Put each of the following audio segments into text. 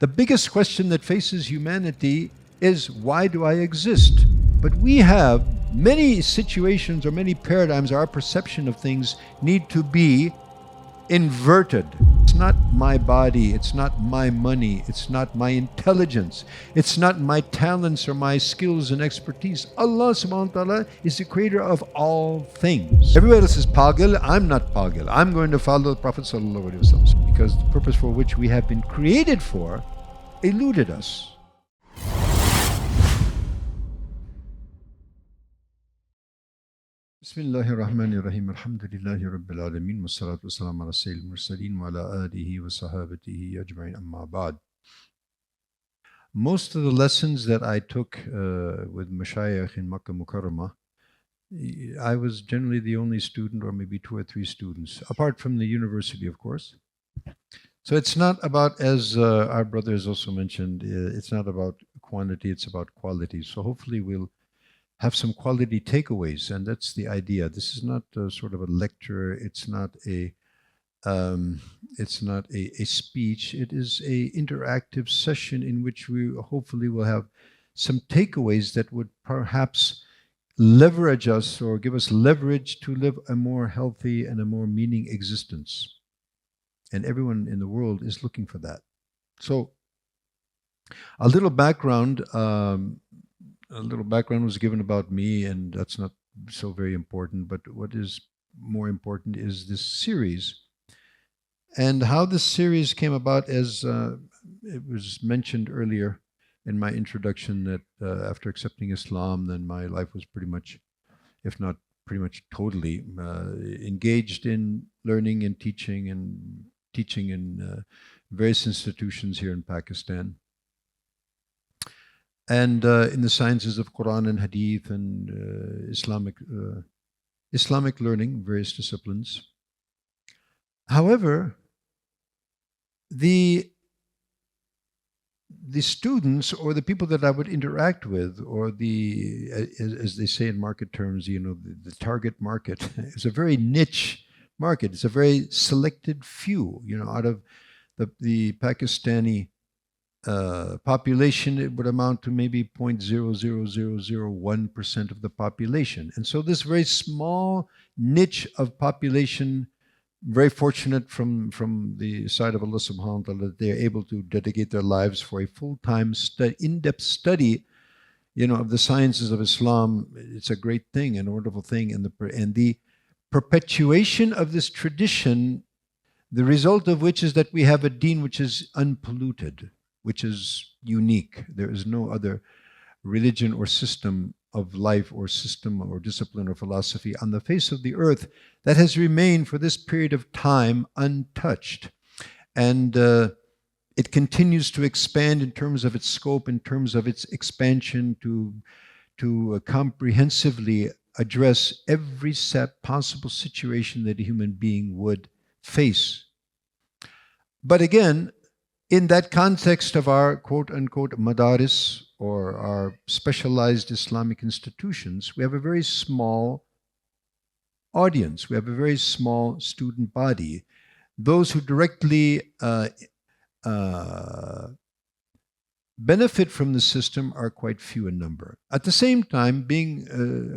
The biggest question that faces humanity is, why do I exist? But we have many situations or many paradigms, our perception of things need to be inverted. It's not my body, it's not my money, it's not my intelligence, it's not my talents or my skills and expertise. Allah subhanahu wa ta'ala is the creator of all things. Everybody else is pagal, I'm not pagal. I'm going to follow the Prophet sallallahu alaihi wasallam because the purpose for which we have been created for eluded us. Bismillahirrahmanirrahim. Alhamdulillahi Rabbil Alameen. Wassalatu wassalamu ala Sayyidil Mursaleen wa ala alihi wa sahabatihi ajma'in, amma ba'd. Most of the lessons that I took with Mashayikh in Makkah Mukarramah, I was generally the only student, or maybe 2 or 3 students, apart from the university, of course. So it's not about, as our brother has also mentioned, it's not about quantity, it's about quality. So hopefully we'll have some quality takeaways, and that's the idea. This is not sort of a lecture. It's not a speech. It is a interactive session in which we hopefully will have some takeaways that would perhaps leverage us or give us leverage to live a more healthy and a more meaning existence. And everyone in the world is looking for that. So, a little background. A little background was given about me, and that's not so very important, but what is more important is this series. And how this series came about, as it was mentioned earlier in my introduction, that after accepting Islam, then my life was pretty much, if not pretty much totally, engaged in learning and teaching in various institutions here in Pakistan. And in the sciences of Quran and Hadith and Islamic learning, various disciplines. However, the students or the people that I would interact with, or as they say in market terms, the target market is a very niche market. It's a very selected few, out of the Pakistani population, it would amount to maybe 0.00001% of the population. And so this very small niche of population, very fortunate from the side of Allah subhanahu wa ta'ala, that they are able to dedicate their lives for a full-time in-depth study, of the sciences of Islam. It's a great thing, a wonderful thing. And the perpetuation of this tradition, the result of which is that we have a deen which is unpolluted, which is unique. There is no other religion or system of life or system or discipline or philosophy on the face of the earth that has remained for this period of time untouched. And it continues to expand in terms of its scope, in terms of its expansion to comprehensively address every possible situation that a human being would face. But again, in that context of our quote-unquote madaris, or our specialized Islamic institutions, we have a very small audience. We have a very small student body. Those who directly benefit from the system are quite few in number. At the same time, being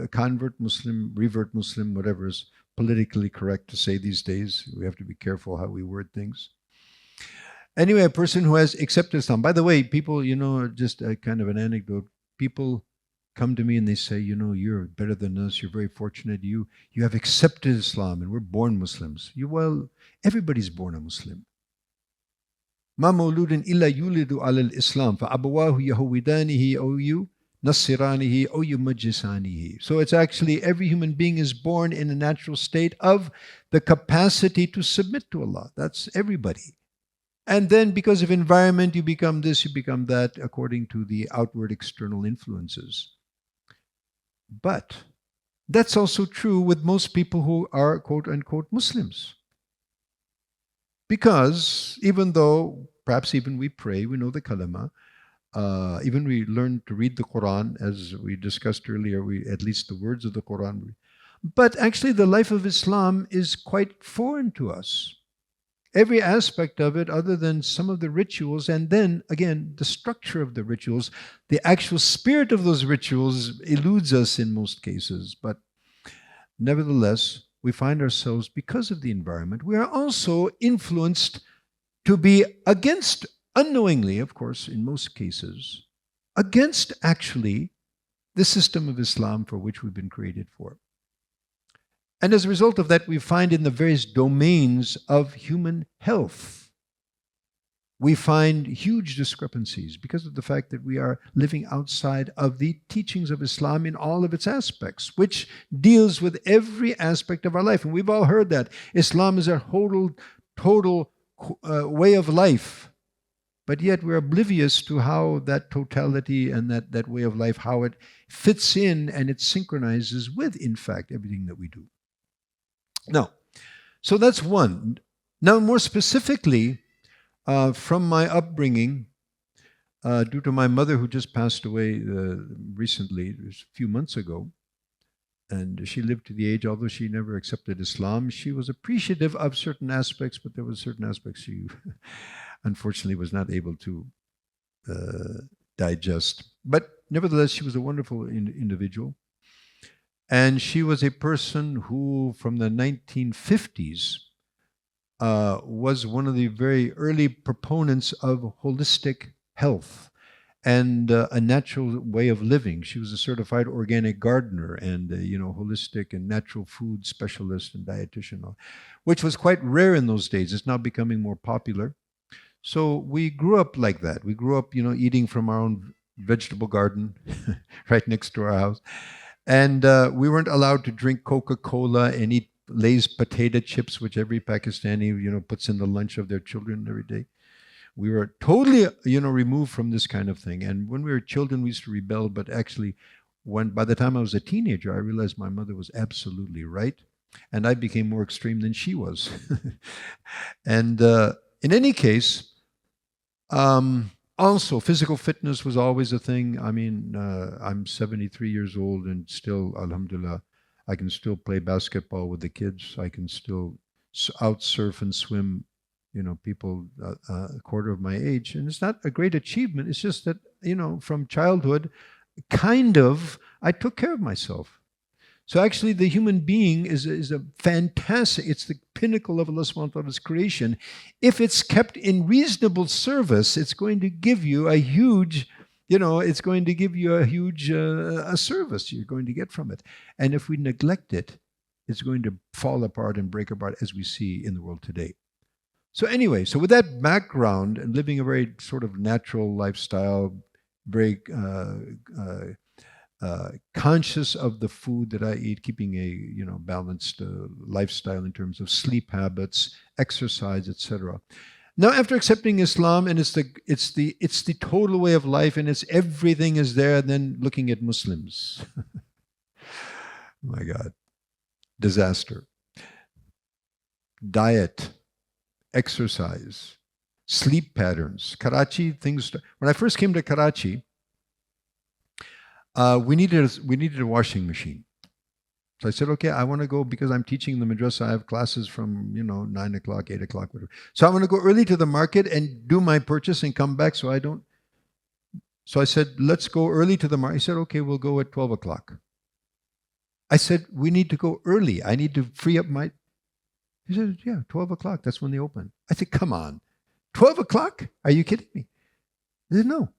a convert Muslim, revert Muslim, whatever is politically correct to say these days, we have to be careful how we word things. Anyway, a person who has accepted Islam. By the way, people, just a kind of an anecdote. People come to me and they say, you're better than us. You're very fortunate. You have accepted Islam, and we're born Muslims. Well, everybody's born a Muslim. Ma mawludin illa yulidu ala al-Islam fa abawahu yahwidanihi aw yunasiranihi aw yumajjisanihi. So it's actually every human being is born in a natural state of the capacity to submit to Allah. That's everybody. And then because of environment, you become this, you become that, according to the outward external influences. But that's also true with most people who are quote-unquote Muslims. Because even though, perhaps even we pray, we know the kalama, even we learn to read the Quran, as we discussed earlier, at least the words of the Quran. But actually the life of Islam is quite foreign to us. every aspect of it other than some of the rituals, and then again the structure of the rituals. The actual spirit of those rituals eludes us in most cases, but nevertheless we find ourselves, because of the environment, we are also influenced to be against, unknowingly of course in most cases, against actually the system of Islam for which we've been created for. And as a result of that, we find in the various domains of human health, we find huge discrepancies because of the fact that we are living outside of the teachings of Islam in all of its aspects, which deals with every aspect of our life. And we've all heard that Islam is a total way of life. But yet we're oblivious to how that totality and that way of life, how it fits in and it synchronizes with, in fact, everything that we do. Now, so that's one. Now, more specifically, from my upbringing, due to my mother who just passed away recently, it was a few months ago, and she lived to the age, although she never accepted Islam, she was appreciative of certain aspects, but there were certain aspects she unfortunately was not able to digest. But nevertheless, she was a wonderful individual. And she was a person who, from the 1950s, was one of the very early proponents of holistic health and a natural way of living. She was a certified organic gardener and holistic and natural food specialist and dietitian, which was quite rare in those days. It's now becoming more popular. So we grew up like that. We grew up, eating from our own vegetable garden right next to our house. And we weren't allowed to drink Coca-Cola and eat Lay's potato chips, which every Pakistani, puts in the lunch of their children every day. We were totally, removed from this kind of thing. And when we were children, we used to rebel. But actually, by the time I was a teenager, I realized my mother was absolutely right. And I became more extreme than she was. And in any case, also, physical fitness was always a thing. I mean, I'm 73 years old and still, alhamdulillah, I can still play basketball with the kids. I can still out surf and swim, people a quarter of my age. And it's not a great achievement. It's just that, from childhood, I took care of myself. So actually, the human being is a fantastic, it's the pinnacle of Allah subhanahu wa ta'ala's creation. If it's kept in reasonable service, it's going to give you a huge, it's going to give you a huge a service you're going to get from it. And if we neglect it, it's going to fall apart and break apart as we see in the world today. So anyway, so with that background and living a very sort of natural lifestyle, very conscious of the food that I eat, keeping a balanced lifestyle in terms of sleep habits, exercise, etc. Now, after accepting Islam, and it's the total way of life, and it's everything is there. Then looking at Muslims, my God, disaster. Diet, exercise, sleep patterns, Karachi things. When I first came to Karachi, we needed a washing machine. So I said, okay, I want to go because I'm teaching in the madrasa. I have classes from 9 o'clock, 8 o'clock, whatever. So I want to go early to the market and do my purchase and come back so I don't. So I said, let's go early to the market. He said, okay, we'll go at 12 o'clock. I said, we need to go early. I need to free up my. He said, yeah, 12 o'clock. That's when they open. I said, come on, 12 o'clock? Are you kidding me? He said, no.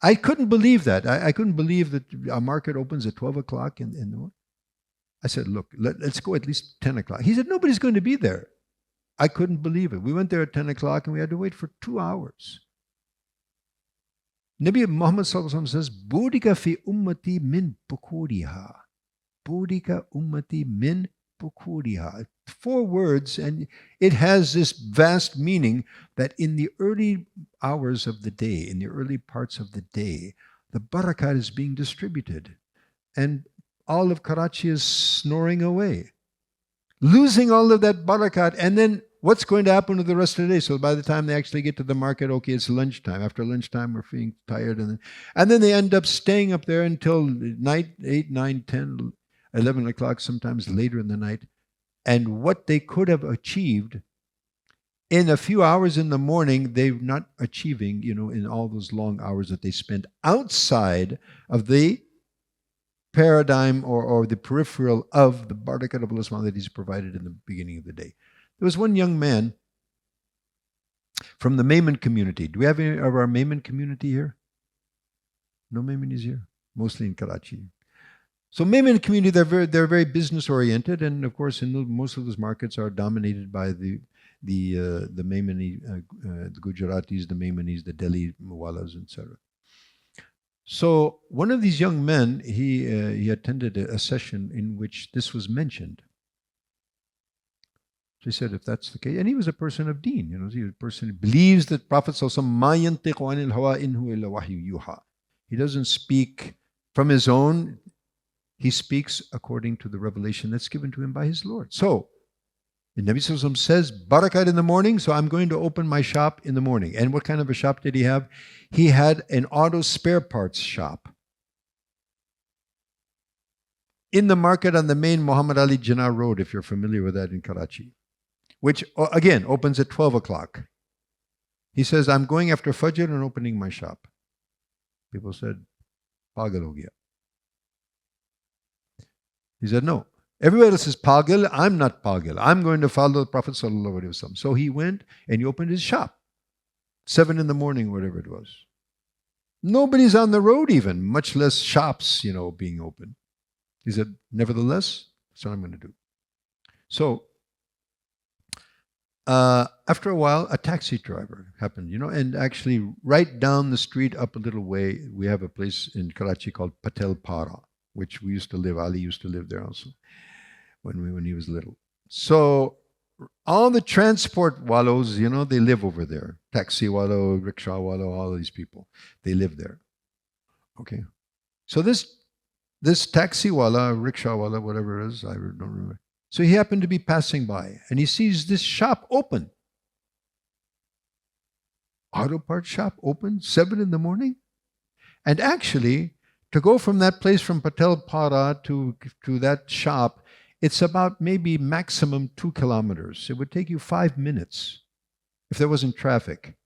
I couldn't believe that. I couldn't believe that a market opens at 12 o'clock. I said, look, let's go at least 10 o'clock. He said, nobody's going to be there. I couldn't believe it. We went there at 10 o'clock and we had to wait for 2 hours. Nabi Muhammad says, Bodika fi ummati min bukuriha. Bodika ummati min bukuriha. 4 words, and it has this vast meaning that in the early hours of the day, in the early parts of the day, the barakah is being distributed. And all of Karachi is snoring away, losing all of that barakah. And then what's going to happen to the rest of the day? So by the time they actually get to the market, okay, it's lunchtime. After lunchtime, we're feeling tired. And then they end up staying up there until night, 8, 9, 10, 11 o'clock, sometimes later in the night. And what they could have achieved in a few hours in the morning, they're not achieving, in all those long hours that they spend outside of the paradigm or the peripheral of the Barakah of Allah subhanahu wa ta'ala that He's provided in the beginning of the day. There was one young man from the Mayman community. Do we have any of our Mayman community here? No Maymanis here, mostly in Karachi. So Mayman community, they're very business oriented, and of course, most of those markets are dominated by the Maymani, the Gujaratis, the Maymanis, the Delhi Mawalas, etc. So one of these young men, he attended a session in which this was mentioned. So he said, if that's the case, and he was a person of Deen, he was a person who believes that Prophet sallallahu alaihi wasallam, he doesn't speak from his own. He speaks according to the revelation that's given to him by his Lord. So, the Nabi Sallallahu Alaihi Wasallam says, Barakah in the morning, so I'm going to open my shop in the morning. And what kind of a shop did he have? He had an auto spare parts shop in the market on the main Muhammad Ali Jinnah Road, if you're familiar with that in Karachi, which, again, opens at 12 o'clock. He says, I'm going after Fajr and opening my shop. People said, Pagal ho gaya. He said, no. Everybody else is pagal. I'm not pagal. I'm going to follow the Prophet sallallahu alaihi wasallam. So he went and he opened his shop, 7 in the morning, whatever it was. Nobody's on the road even, much less shops, being open. He said, nevertheless, that's what I'm going to do. So after a while, a taxi driver happened, and actually right down the street, up a little way, we have a place in Karachi called Patel Para, which we used to live. Ali used to live there also when he was little. So all the transport wallos, they live over there. Taxi wallo, rickshaw wallo, all these people, they live there. Okay. So this taxi walla, rickshaw walla, whatever it is, I don't remember. So he happened to be passing by and he sees this shop open. Auto parts shop open, 7 in the morning. And actually, to go from that place, from Patel Para to that shop, it's about maybe maximum 2 kilometers. It would take you 5 minutes if there wasn't traffic.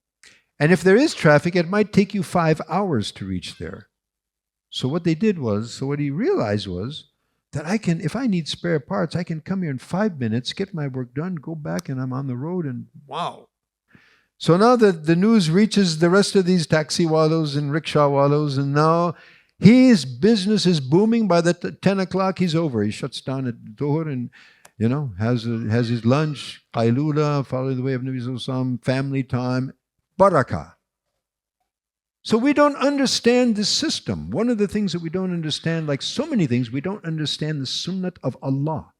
And if there is traffic, it might take you 5 hours to reach there. So what he realized was that if I need spare parts, I can come here in 5 minutes, get my work done, go back, and I'm on the road, and wow. So now the news reaches the rest of these taxi wallos and rickshaw wallos, and now his business is booming. By the 10 o'clock, he's over. He shuts down at Dhuhr and, has his lunch, qailula, following the way of Nabi Sallallahu Alaihi Wasallam, family time, barakah. So we don't understand this system. One of the things that we don't understand, like so many things, we don't understand the sunnat of Allah.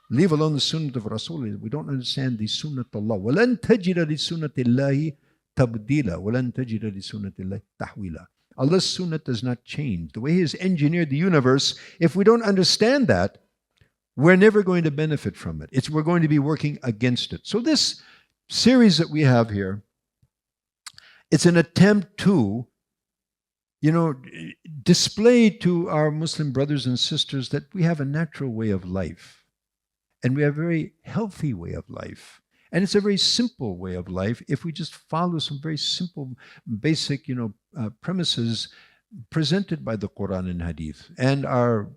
Leave alone the sunnat of Rasul. We don't understand the sunnat of Allah. وَلَن تَجِدَ لِسُنَّةِ اللَّهِ تَبْدِيلًا وَلَن تَجِدَ لِسُنَّةِ اللَّهِ تَحْوِيلًا. Allah's sunnat does not change. The way He has engineered the universe, if we don't understand that, we're never going to benefit from it. We're going to be working against it. So this series that we have here, it's an attempt to, display to our Muslim brothers and sisters that we have a natural way of life. And we have a very healthy way of life. And it's a very simple way of life if we just follow some very simple, basic, premises presented by the Quran and Hadith. And our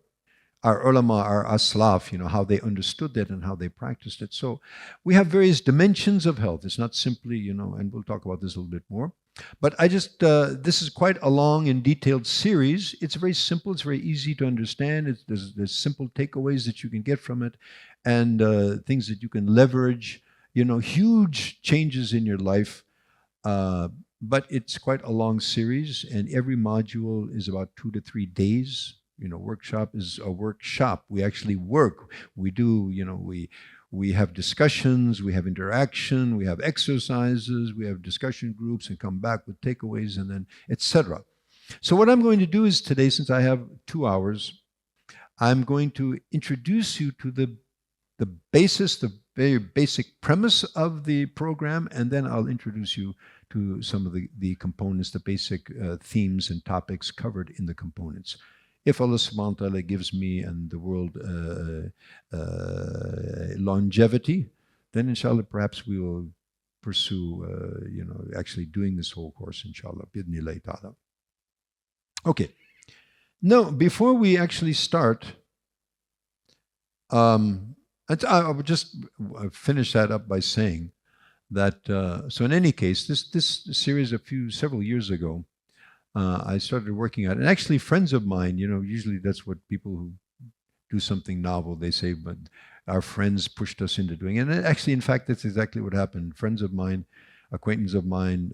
ulama, our aslaf, how they understood that and how they practiced it. So we have various dimensions of health. It's not simply, and we'll talk about this a little bit more. But this is quite a long and detailed series. It's very simple. It's very easy to understand. There's simple takeaways that you can get from it and things that you can leverage, huge changes in your life. But it's quite a long series, and every module is about 2 to 3 days. Workshop is a workshop. We actually work. We do, we have discussions, we have interaction, we have exercises, we have discussion groups, and come back with takeaways, and then etc. So what I'm going to do is today, since I have 2 hours, I'm going to introduce you to the basis, the very basic premise of the program, and then I'll introduce you to some of the components, the basic themes and topics covered in the components. If Allah subhanahu wa ta'ala gives me and the world longevity, then inshallah, perhaps we will pursue, actually doing this whole course, inshallah, bidnillahi ta'ala. Okay. Now, before we actually start, I would just finish that up by saying that, so in any case, this series several years ago, I started working on it. And actually, friends of mine, usually that's what people who do something novel, they say, but our friends pushed us into doing it. And actually, in fact, that's exactly what happened. Friends of mine, acquaintances of mine,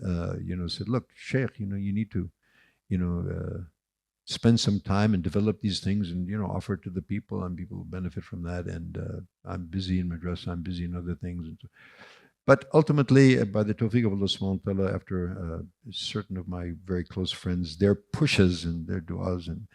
said, look, Sheikh, you need to, spend some time and develop these things and, offer it to the people, and people will benefit from that. And I'm busy in madrasa, I'm busy in other things. And so, but ultimately, by the tawfiq of Allah subhanahu wa ta'ala, after certain of my very close friends, their pushes and their du'as, and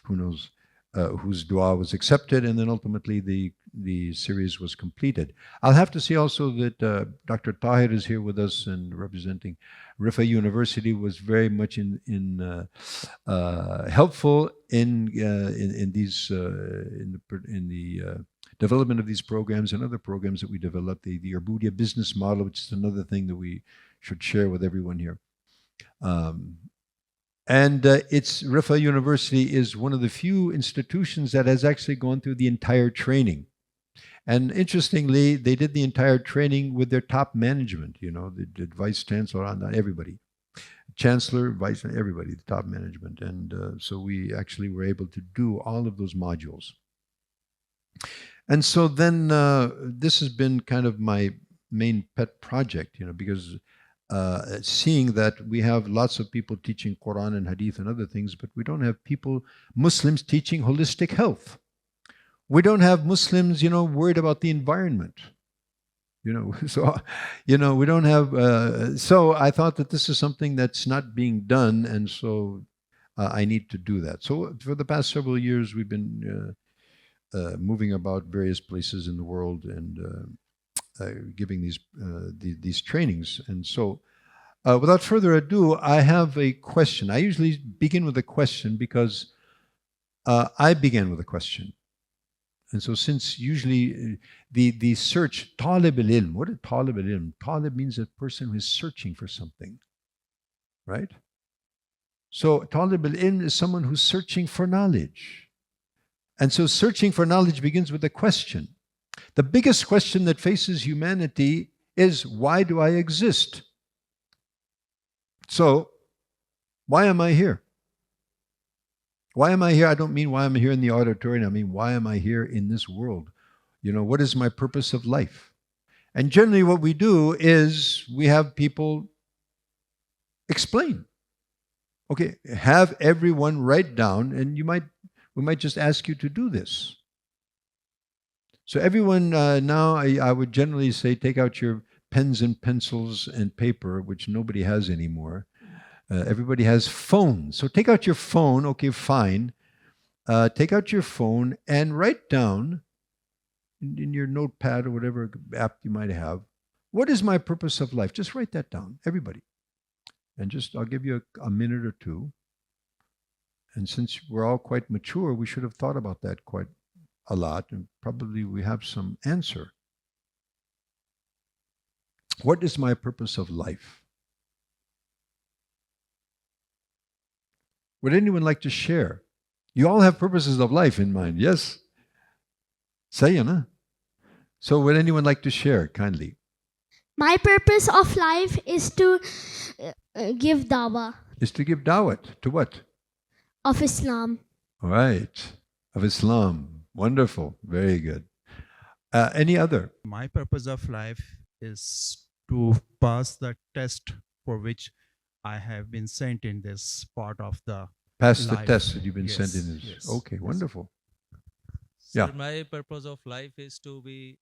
who knows whose du'a was accepted, and then ultimately the series was completed. I'll have to say also that Dr. Tahir is here with us and representing Rifa University, was very much helpful in the development of these programs and other programs that we developed. The Urbudia business model, which is another thing that we should share with everyone here. And Rifa University is one of the few institutions that has actually gone through the entire training. And interestingly, they did the entire training with their top management, the vice chancellor, not everybody. Chancellor, vice, everybody, the top management. And so we actually were able to do all of those modules. And so then this has been kind of my main pet project, because seeing that we have lots of people teaching Quran and Hadith and other things, but we don't have Muslims teaching holistic health. We don't have Muslims, worried about the environment. So, we don't have, so I thought that this is something that's not being done, and so I need to do that. So for the past several years, we've been moving about various places in the world and giving these trainings. And so without further ado, I have a question. I usually begin with a question because I began with a question. And so since usually the search, talib al-ilm, what is talib al-ilm? Talib means a person who is searching for something, right? So talib al-ilm is someone who's searching for knowledge. And so searching for knowledge begins with a question. The biggest question that faces humanity is, why do I exist? So, why am I here? Why am I here? I don't mean why I'm here in the auditorium. I mean, why am I here in this world? What is my purpose of life? And generally what we do is we have people explain. Okay, have everyone write down, and we might just ask you to do this. So everyone now, I would generally say, take out your pens and pencils and paper, which nobody has anymore. Everybody has phones. So take out your phone, okay, fine. Take out your phone and write down in your notepad or whatever app you might have, what is my purpose of life? Just write that down, everybody. And I'll give you a minute or two. And since we're all quite mature, we should have thought about that quite a lot, and probably we have some answer. What is my purpose of life? Would anyone like to share? You all have purposes of life in mind, yes? Sayyana. So would anyone like to share, kindly? My purpose of life is to give dawah. Is to give dawah to what? Of Islam. All right. Of Islam. Wonderful. Very good. Any other? My purpose of life is to pass the test for which I have been sent in this part of the Pass the life. test that you've been sent in. Yes. Okay, wonderful. Sir, Yeah. my purpose of life is to be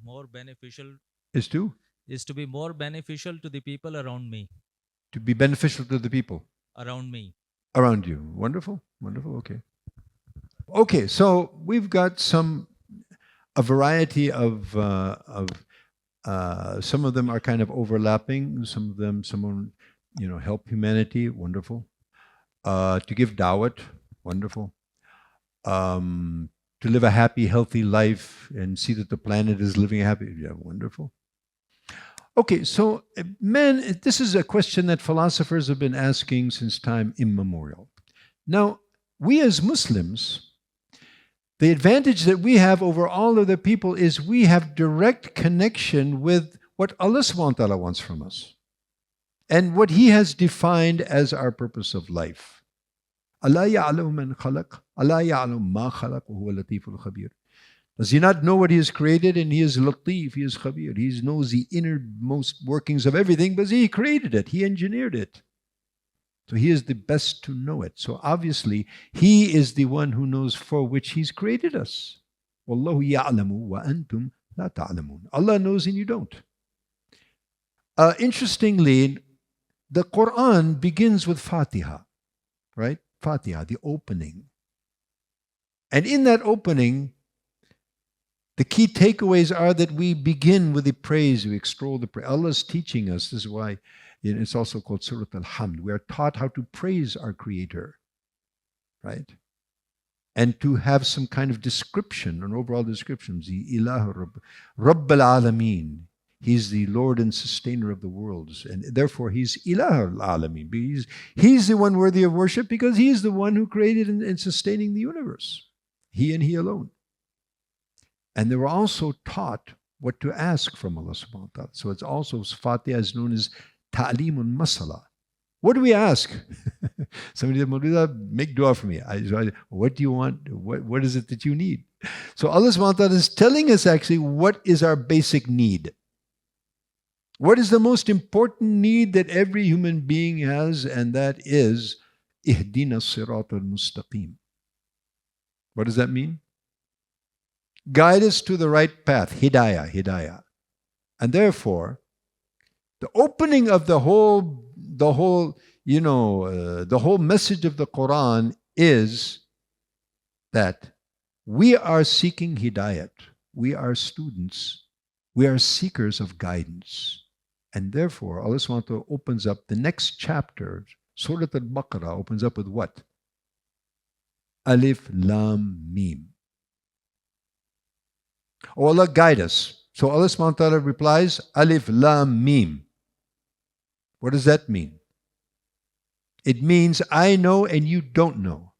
more beneficial. Is to? Is to be more beneficial to the people around me. To be beneficial to the people Around me. around you. Wonderful. Wonderful. Okay. Okay, so we've got a variety of some of them are kind of overlapping. Someone, help humanity. Wonderful. To give dawah. Wonderful. To live a happy, healthy life and see that the planet is living a happy. Yeah, wonderful. Okay, so man, this is a question that philosophers have been asking since time immemorial. Now, we as Muslims, the advantage that we have over all other people is we have direct connection with what Allah subhanahu wa ta'ala wants from us and what He has defined as our purpose of life. Allah ya'lamu man khalaq, Allah ya'lamu ma khalaq, wa huwa latiful khabir. Does He not know what He has created? And He is Latif, He is Khabir. He knows the innermost workings of everything, but He created it, He engineered it. So He is the best to know it. So obviously, He is the one who knows for which He's created us. Wallahu ya'lamu wa antum la ta'lamun. Allah knows and you don't. Interestingly, the Quran begins with Fatiha, right? Fatiha, the opening. And in that opening, the key takeaways are that we begin with the praise, we extol the praise. Allah is teaching us. This is why it's also called Surah Al-Hamd. We are taught how to praise our Creator, right? And to have some kind of description, an overall description. The Ilah Rabb al-Alameen. He's the Lord and sustainer of the worlds. And therefore, He's Ilah al-Alameen. He's the one worthy of worship because He is the one who created and sustaining the universe. He and He alone. And they were also taught what to ask from Allah subhanahu wa ta'ala. So it's also, Fatiha is known as Ta'limun Masala. What do we ask? Somebody said, Mawlida, make dua for me. What do you want? What is it that you need? So Allah subhanahu wa ta'ala is telling us actually what is our basic need. What is the most important need that every human being has? And that is, Ihdina Sirat al-Mustaqim. What does that mean? Guide us to the right path. Hidayah, Hidayah. And therefore, the opening of the whole message of the Quran is that we are seeking hidayat. We are students. We are seekers of guidance. And therefore, Allah subhanahu wa ta'ala opens up the next chapter. Surah Al-Baqarah opens up with what? Alif, Lam, Mim. Oh, Allah, guide us. So Allah subhanahu wa ta'ala replies, Alif, Lam, Mim. What does that mean? It means I know and you don't know.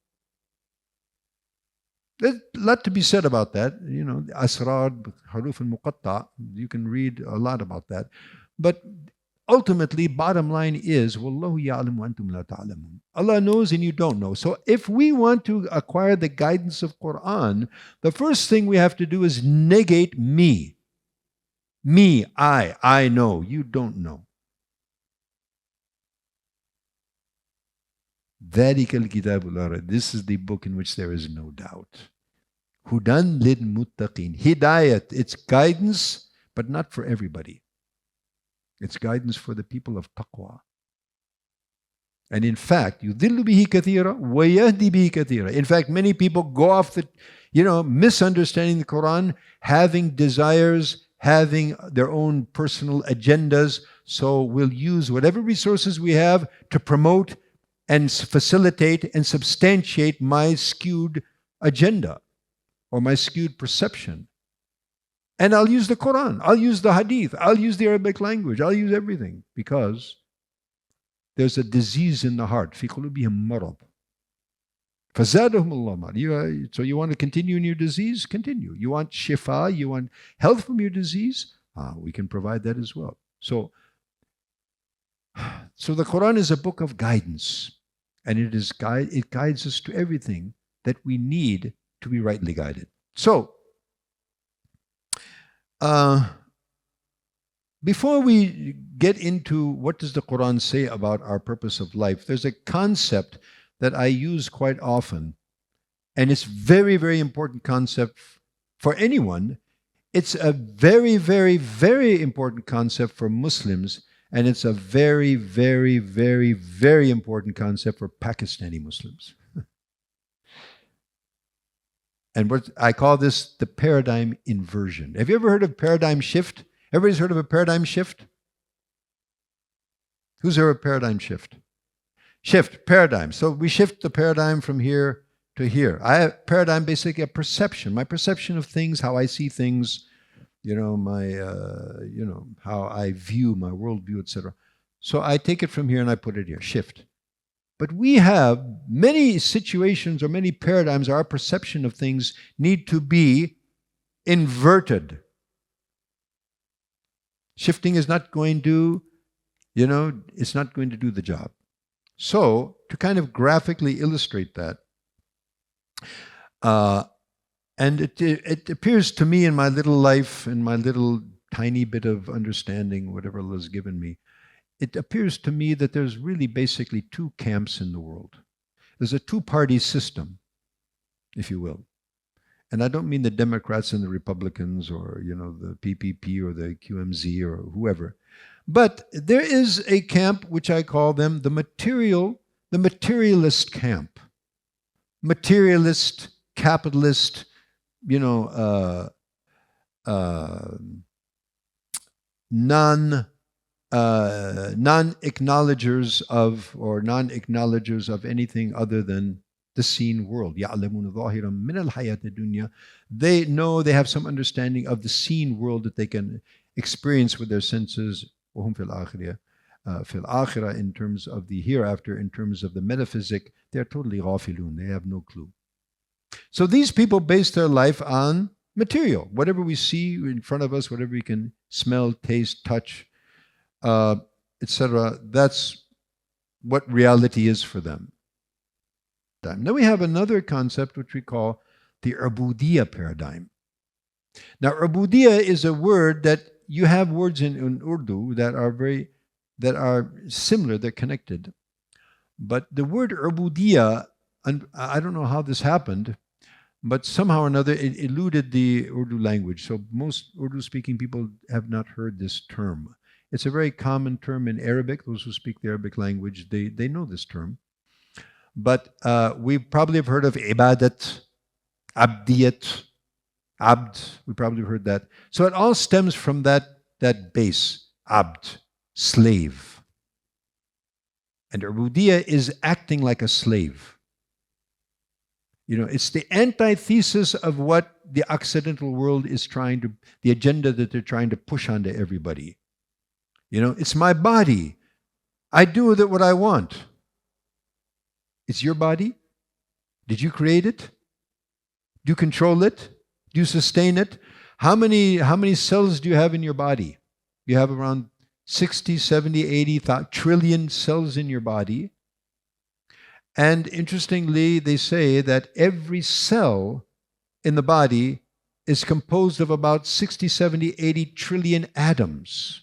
There's a lot to be said about that. You know, Asrar, Haruf al-Muqatta, you can read a lot about that. But ultimately, bottom line is, Wallahu ya'lamu wa antum la ta'lamun. Allah knows and you don't know. So if we want to acquire the guidance of Quran, the first thing we have to do is negate me. Me, I know, you don't know. This is the book in which there is no doubt. Hudan lil muttaqin. Hidayat, it's guidance, but not for everybody. It's guidance for the people of taqwa. And in fact, yudillu bihi kathira wa yahdi bihi kathira. In fact, many people go off the, misunderstanding the Quran, having desires, having their own personal agendas. So we'll use whatever resources we have to promote and facilitate and substantiate my skewed agenda or my skewed perception. And I'll use the Quran, I'll use the Hadith, I'll use the Arabic language, I'll use everything because there's a disease in the heart. فِي قُلُوبِهِمْ مَرَضٌ فَزَادَهُمُ اللَّهُ مَرَضًا. So you want to continue in your disease? Continue. You want shifa, you want health from your disease? We can provide that as well. So the Quran is a book of guidance, and it guides us to everything that we need to be rightly guided. So, before we get into what does the Quran say about our purpose of life, there's a concept that I use quite often, and it's very, very important concept for anyone. It's a very, very, very important concept for Muslims. And it's a very, very, very, very important concept for Pakistani Muslims. And what I call this the paradigm inversion. Have you ever heard of paradigm shift? Everybody's heard of a paradigm shift? Who's heard of a paradigm shift? Shift, paradigm. So we shift the paradigm from here to here. I have paradigm, basically a perception. My perception of things, how I see things, my, how I view my worldview, etc. So I take it from here and I put it here, shift. But we have many situations or many paradigms, our perception of things need to be inverted. Shifting is not going to, it's not going to do the job. So, to kind of graphically illustrate that, and it appears to me in my little life, in my little tiny bit of understanding, whatever Allah has given me, it appears to me that there's really basically two camps in the world. There's a two-party system, if you will. And I don't mean the Democrats and the Republicans or, the PPP or the QMZ or whoever. But there is a camp which I call them the materialist camp. Materialist, capitalist, non-acknowledgers of anything other than the seen world. They know, they have some understanding of the seen world that they can experience with their senses. In terms of the hereafter, in terms of the metaphysic, they're totally ghafilun. They have no clue. So these people base their life on material. Whatever we see in front of us, whatever we can smell, taste, touch, etc. That's what reality is for them. Now we have another concept which we call the ubudiyya paradigm. Now ubudiyya is a word that you have words in Urdu that are similar, they're connected. But the word ubudiyya, and I don't know how this happened, but somehow or another it eluded the Urdu language. So most Urdu-speaking people have not heard this term. It's a very common term in Arabic. Those who speak the Arabic language, they know this term. But we probably have heard of ibadat, abdiyat, abd. We probably heard that. So it all stems from that base, abd, slave. And ubudiyya is acting like a slave. It's the antithesis of what the Occidental world is the agenda that they're trying to push onto everybody. It's my body. I do with it what I want. It's your body. Did you create it? Do you control it? Do you sustain it? How many cells do you have in your body? You have around 60, 70, 80 trillion cells in your body. And interestingly, they say that every cell in the body is composed of about 60, 70, 80 trillion atoms,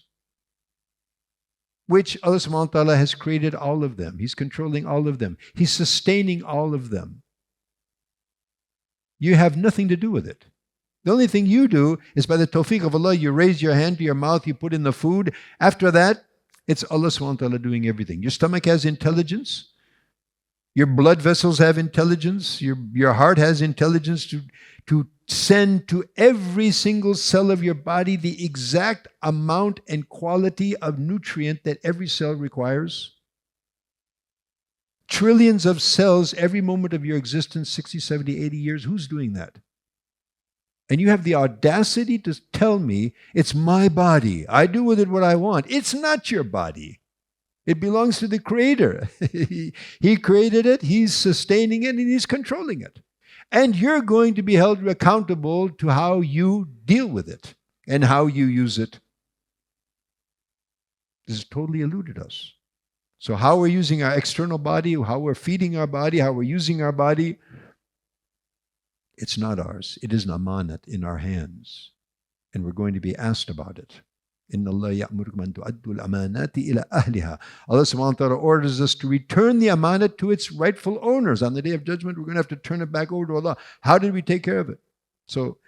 which Allah subhanahu wa ta'ala has created all of them. He's controlling all of them. He's sustaining all of them. You have nothing to do with it. The only thing you do is by the tawfiq of Allah, you raise your hand to your mouth, you put in the food. After that, it's Allah subhanahu wa ta'ala doing everything. Your stomach has intelligence. Your blood vessels have intelligence. Your heart has intelligence to send to every single cell of your body the exact amount and quality of nutrient that every cell requires. Trillions of cells every moment of your existence, 60, 70, 80 years. Who's doing that? And you have the audacity to tell me it's my body. I do with it what I want. It's not your body. It belongs to the Creator. He created it, He's sustaining it, and He's controlling it. And you're going to be held accountable to how you deal with it and how you use it. This has totally eluded us. So how we're using our external body, how we're feeding our body, how we're using our body, it's not ours. It is an amanat in our hands. And we're going to be asked about it. Inna Allah ya'murukum an tu'addu al-amanati ila ahliha. Allah subhanahu wa ta'ala orders us to return the amanat to its rightful owners. On the Day of Judgment, we're going to have to turn it back over to Allah. How did we take care of it? So,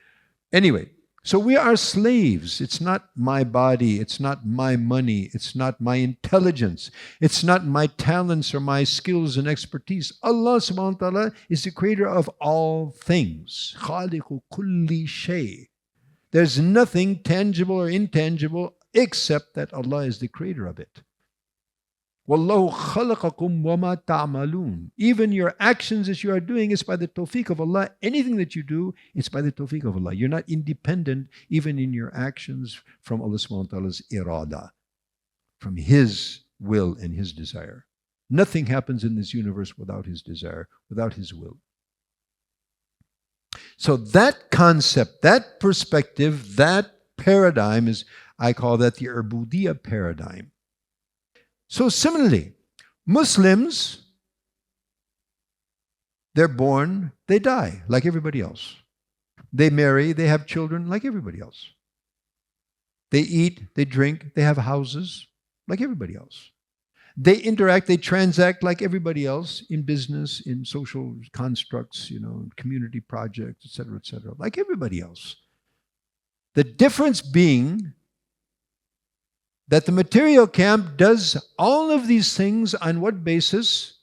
anyway, so we are slaves. It's not my body. It's not my money. It's not my intelligence. It's not my talents or my skills and expertise. Allah subhanahu wa ta'ala is the creator of all things. Khaliqu kulli shay. There's nothing tangible or intangible except that Allah is the creator of it. وَاللَّهُ خَلَقَكُمْ وَمَا تَعْمَلُونَ. Even your actions that you are doing is by the tawfiq of Allah. Anything that you do, it's by the tawfiq of Allah. You're not independent, even in your actions, from Allah subhanahu wa ta'ala's irada, from His will and His desire. Nothing happens in this universe without His desire, without His will. So that concept, that perspective, that paradigm is, I call that the Ubudiyya paradigm. So similarly, Muslims, they're born, they die like everybody else. They marry, they have children like everybody else. They eat, they drink, they have houses like everybody else. They interact, they transact like everybody else in business, in social constructs, community projects, etc., like everybody else. The difference being that the material camp does all of these things on what basis?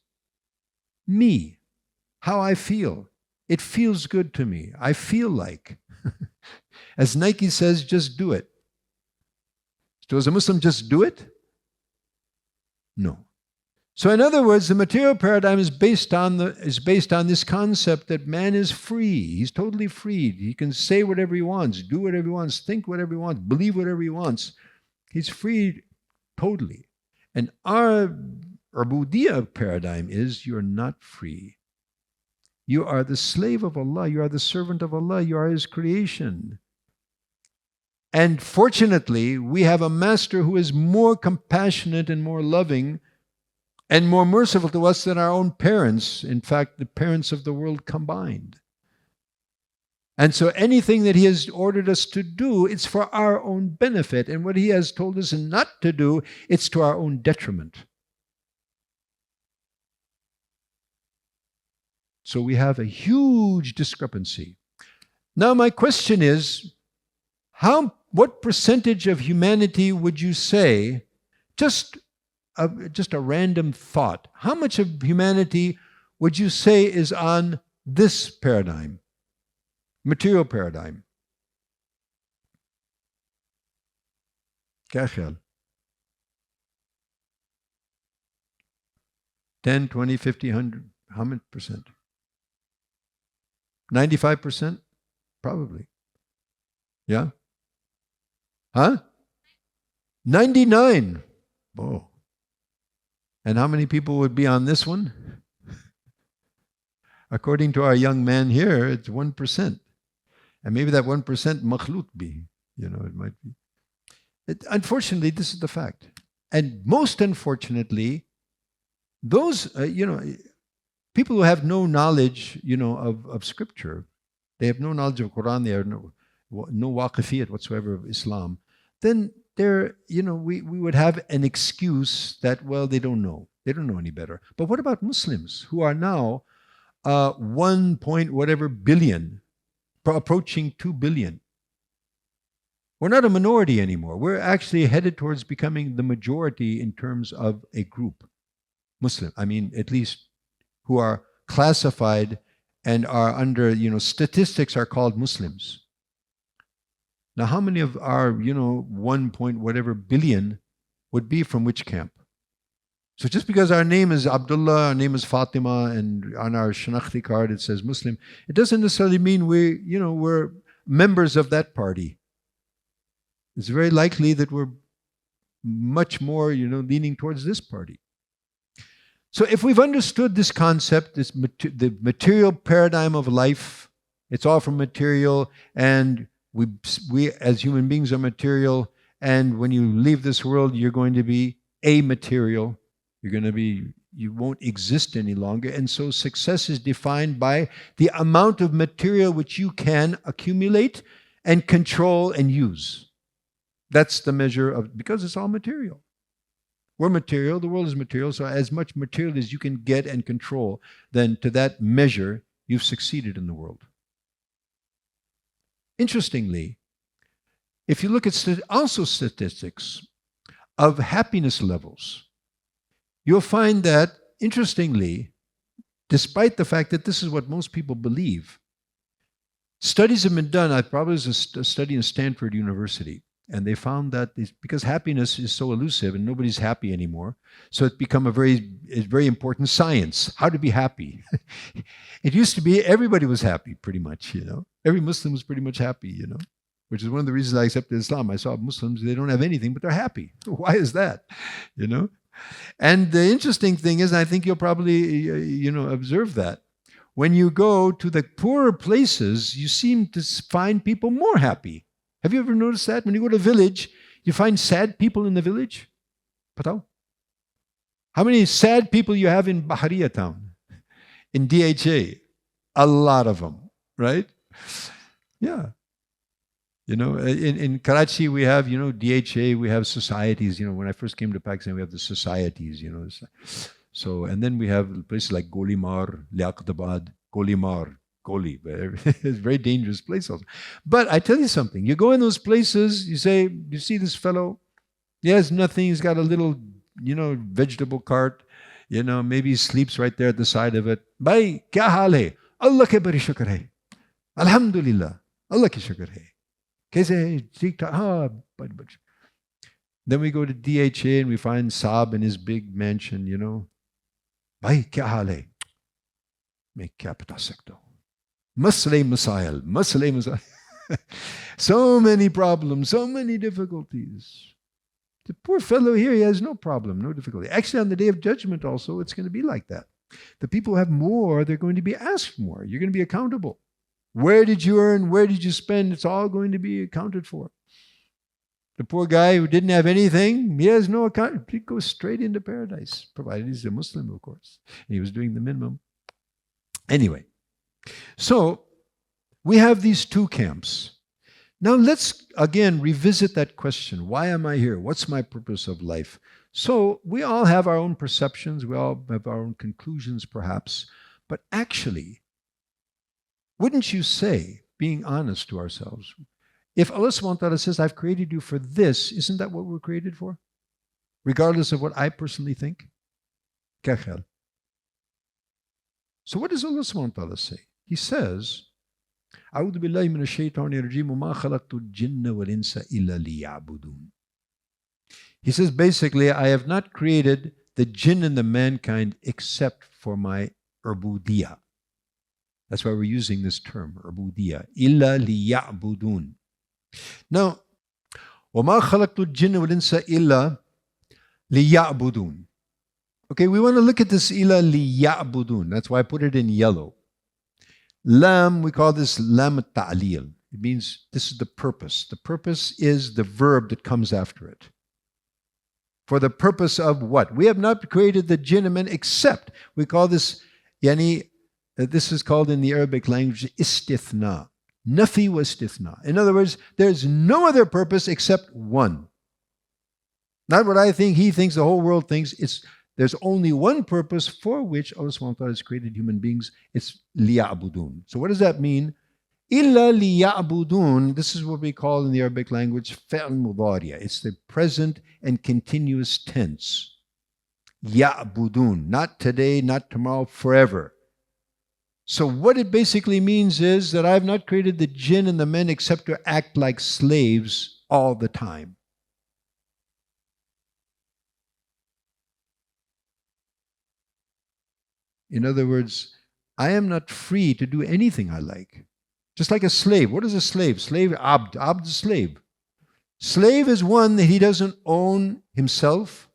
Me. How I feel. It feels good to me. I feel like. As Nike says, just do it. So as a Muslim, just do it? No. So in other words, the material paradigm is based on this concept that man is free. He's totally freed. He can say whatever he wants, do whatever he wants, think whatever he wants, believe whatever he wants. He's freed totally. And our Ubudiyya paradigm is you're not free. You are the slave of Allah. You are the servant of Allah. You are His creation. And fortunately, we have a master who is more compassionate and more loving and more merciful to us than our own parents. In fact, the parents of the world combined. And so anything that He has ordered us to do, it's for our own benefit. And what He has told us not to do, it's to our own detriment. So we have a huge discrepancy. Now my question is, what percentage of humanity would you say, just a random thought, how much of humanity would you say is on this paradigm, material paradigm? क्या ख्याल? 10, 20, 50, 100, how many percent? 95%? Probably. Yeah? Huh? 99. Oh. And how many people would be on this one? According to our young man here, it's 1%. And maybe that 1% makhlut be. It might be. Unfortunately, this is the fact. And most unfortunately, those, people who have no knowledge, of Scripture, they have no knowledge of Quran, they have no waqifiyat whatsoever of Islam, then we would have an excuse that, well, they don't know. They don't know any better. But what about Muslims who are now 1 point whatever billion, approaching 2 billion? We're not a minority anymore. We're actually headed towards becoming the majority in terms of a group. Muslim, at least who are classified and are under, statistics are called Muslims. Now, how many of our, 1 point whatever billion would be from which camp? So just because our name is Abdullah, our name is Fatima, and on our Shanakhti card it says Muslim, it doesn't necessarily mean we're members of that party. It's very likely that we're much more, leaning towards this party. So if we've understood this concept, the material paradigm of life, it's all from material, and we as human beings are material, and when you leave this world, you're going to be amaterial. You won't exist any longer. And so success is defined by the amount of material which you can accumulate and control and use. That's the measure of, because it's all material. We're material, the world is material, so as much material as you can get and control, then to that measure, you've succeeded in the world. Interestingly, if you look at also statistics of happiness levels, you'll find that, interestingly, despite the fact that this is what most people believe, studies have been done. I probably was a study in Stanford University, And they found that because happiness is so elusive and nobody's happy anymore, so it's become a very important science, how to be happy. It used to be everybody was happy, pretty much, you know. Every Muslim was pretty much happy, you know, which is one of the reasons I accepted Islam. I saw Muslims, they don't have anything, but they're happy. Why is that, you know? And the interesting thing is, I think you'll probably, you know, observe that. When you go to the poorer places, you seem to find people more happy. Have you ever noticed that? When you go to a village, you find sad people in the village? Patao? How many sad people you have in Bahariya town? In DHA? A lot of them, right? Yeah. You know, in Karachi, we have, you know, DHA, we have societies. You know, when I first came to Pakistan, we have the societies, you know. So, and then we have places like Golimar, Liaqatabad, Golimar, Goli. It's a very dangerous place also. But I tell you something, you go in those places, you say, you see this fellow, he has nothing, he's got a little, you know, vegetable cart, you know, maybe he sleeps right there at the side of it. Bhai, kya haal hai? Allah ke bari shukr hai. Alhamdulillah. Allah ke shukr hai. Then we go to DHA and we find Saab in his big mansion, you know. Bhai, kya haal hai? Main kya bata sakta hu? Masle masail. So many problems, so many difficulties. The poor fellow here, he has no problem, no difficulty. Actually, on the day of judgment also, it's going to be like that. The people who have more, they're going to be asked more. You're going to be accountable. Where did you earn? Where did you spend? It's all going to be accounted for. The poor guy who didn't have anything, he has no account. He goes straight into paradise, provided he's a Muslim, of course. And he was doing the minimum. Anyway, so we have these two camps. Now let's again revisit that question. Why am I here? What's my purpose of life? So we all have our own perceptions. We all have our own conclusions, perhaps. But actually, wouldn't you say, being honest to ourselves, if Allah subhanahu wa ta'ala says, I've created you for this, isn't that what we're created for? Regardless of what I personally think? Kya. So what does Allah subhanahu wa ta'ala say? He says, أعوذ بالله من الشيطان الرجيم وما خلقت الجن والإنس إلا ليعبدون. He says basically, I have not created the jinn and the mankind except for my ubudiyah. That's why we're using this term, ubudiyah. إلا ليعبدون. Now, وما خلقت الجن والإنس إلا ليعبدون. Okay, we want to look at this ila liya'budun. That's why I put it in yellow. Lam, we call this lam ta'lil. It means this is the purpose. The purpose is the verb that comes after it. For the purpose of what? We have not created the jinn and men except, we call this, this is called in the Arabic language, istithna. Nafi wa istithna. In other words, there's no other purpose except one. Not what I think, he thinks, the whole world thinks. There's only one purpose for which Allah subhanahu wa ta'ala has created human beings. It's liya'budun. So what does that mean? Illa liya'budun. This is what we call in the Arabic language fi'l mudariya. It's the present and continuous tense. Ya'budun. Not today, not tomorrow, forever. So what it basically means is that I have not created the jinn and the men except to act like slaves all the time. In other words, I am not free to do anything I like. Just like a slave. What is a slave? Slave, abd. Abd is slave. Slave is one that he doesn't own himself.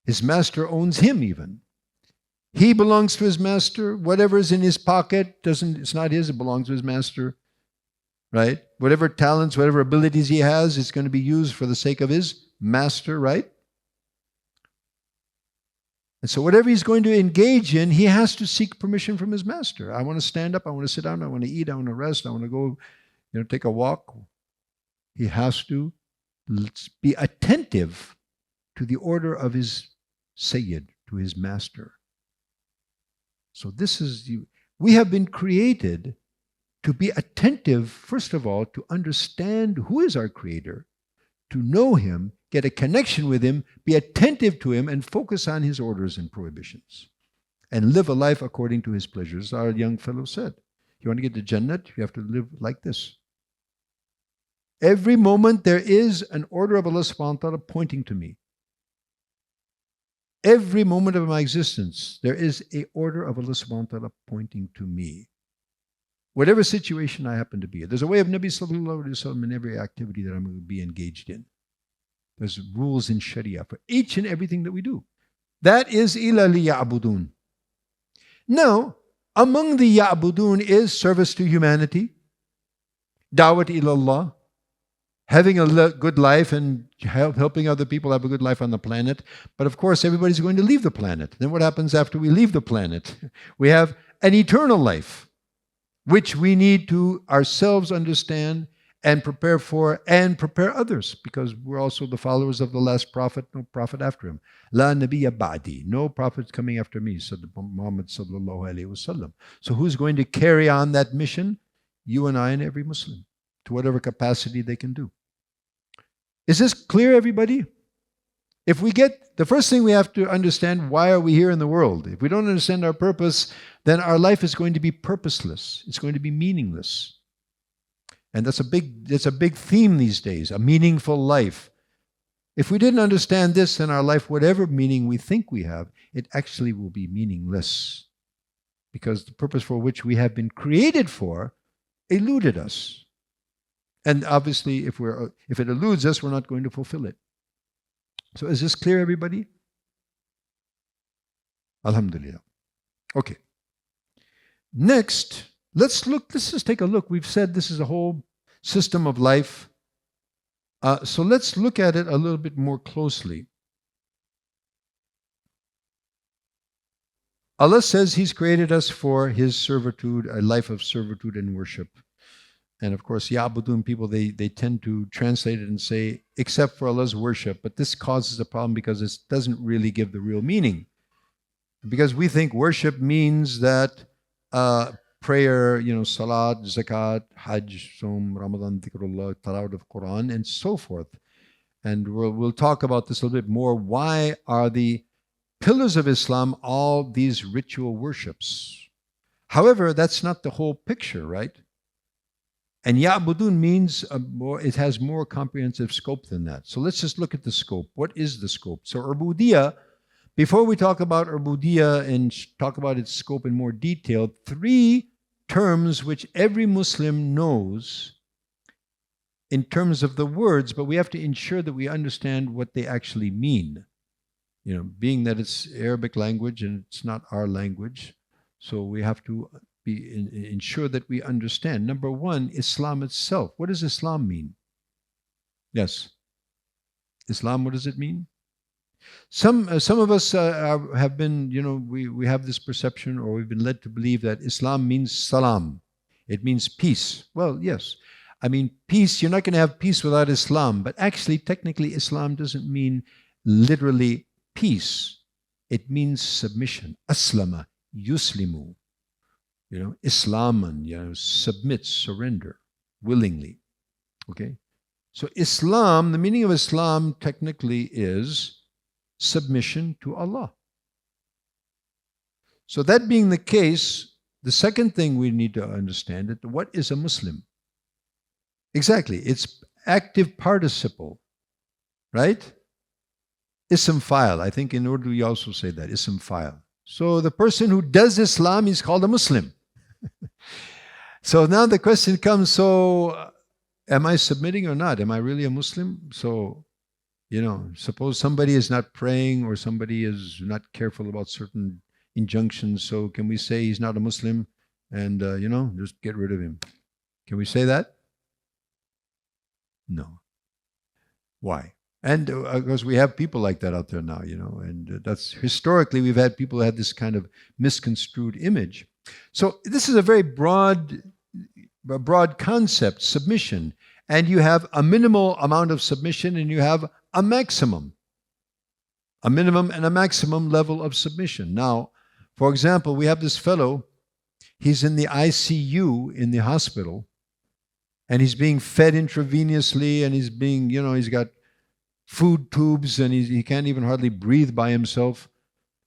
His master owns him even. He belongs to his master. Whatever is in his pocket, it's not his, it belongs to his master. Right? Whatever talents, whatever abilities he has, it's going to be used for the sake of his master, right? And so whatever he's going to engage in, he has to seek permission from his master. I want to stand up, I want to sit down, I want to eat, I want to rest, I want to go, take a walk. He has to be attentive to the order of his Sayyid, to his master. So we have been created to be attentive, first of all, to understand who is our creator, to know him, get a connection with him, be attentive to him, and focus on his orders and prohibitions. And live a life according to his pleasures. Our young fellow said, you want to get to Jannat, you have to live like this. Every moment there is an order of Allah subhanahu wa ta'ala pointing to me. Every moment of my existence, there is a order of Allah subhanahu wa ta'ala pointing to me. Whatever situation I happen to be in. There's a way of Nabi sallallahu alayhi wa sallam in every activity that I'm going to be engaged in. There's rules in Sharia for each and everything that we do. That is ila liya'budun. Now, among the ya'budun is service to humanity, da'wat ila Allah, having a good life and helping other people have a good life on the planet. But of course, everybody's going to leave the planet. Then what happens after we leave the planet? We have an eternal life, which we need to ourselves understand and prepare for and prepare others, because we're also the followers of the last prophet, no prophet after him. La nabiyya ba'di, no prophet coming after me, said Muhammad sallallahu alayhi wasallam. So who's going to carry on that mission? You and I and every Muslim, to whatever capacity they can do. Is this clear, everybody? If we get, the first thing we have to understand, why are we here in the world? If we don't understand our purpose, then our life is going to be purposeless. It's going to be meaningless. And that's a big theme these days, a meaningful life. If we didn't understand this, then our life, whatever meaning we think we have, it actually will be meaningless. Because the purpose for which we have been created for eluded us. And obviously, if it eludes us, we're not going to fulfill it. So is this clear, everybody? Alhamdulillah. Okay. Next, let's just take a look. We've said this is a whole system of life. So let's look at it a little bit more closely. Allah says He's created us for His servitude, a life of servitude and worship. And of course, Ya'budun people, they tend to translate it and say, except for Allah's worship. But this causes a problem because it doesn't really give the real meaning. Because we think worship means that prayer, salat, zakat, hajj, som, Ramadan, dhikrullah, tilawat of Quran, and so forth. And we'll talk about this a little bit more. Why are the pillars of Islam all these ritual worships? However, that's not the whole picture, right? And Ya'budun means it has more comprehensive scope than that. So let's just look at the scope. What is the scope? So Ubudiyya, before we talk about Ubudiyya and talk about its scope in more detail, 3 terms which every Muslim knows in terms of the words, but we have to ensure that we understand what they actually mean. Being that it's Arabic language and it's not our language, so we have to ensure that we understand. Number 1, Islam itself. What does Islam mean? Yes. Islam, what does it mean? Some of us have been, we have this perception, or we've been led to believe that Islam means salam. It means peace. Well, yes. I mean, peace, you're not going to have peace without Islam. But actually, technically, Islam doesn't mean literally peace. It means submission. Aslama, yuslimu. Islaman, submit, surrender, willingly. Okay? So Islam, the meaning of Islam technically is submission to Allah. So that being the case, the second thing we need to understand is, what is a Muslim? Exactly, it's active participle, right? Ism fa'il. I think in Urdu you also say that, ism fa'il. So the person who does Islam is called a Muslim. So now the question comes, so am I submitting or not? Am I really a Muslim? So, suppose somebody is not praying or somebody is not careful about certain injunctions. So can we say he's not a Muslim and, just get rid of him? Can we say that? No. Why? And of course, we have people like that out there now, and that's historically we've had people who had this kind of misconstrued image. So this is a very broad concept, submission. And you have a minimal amount of submission and you have a maximum. A minimum and a maximum level of submission. Now, for example, we have this fellow, he's in the ICU in the hospital, and he's being fed intravenously, and he's being, he's got food tubes, and he can't even hardly breathe by himself,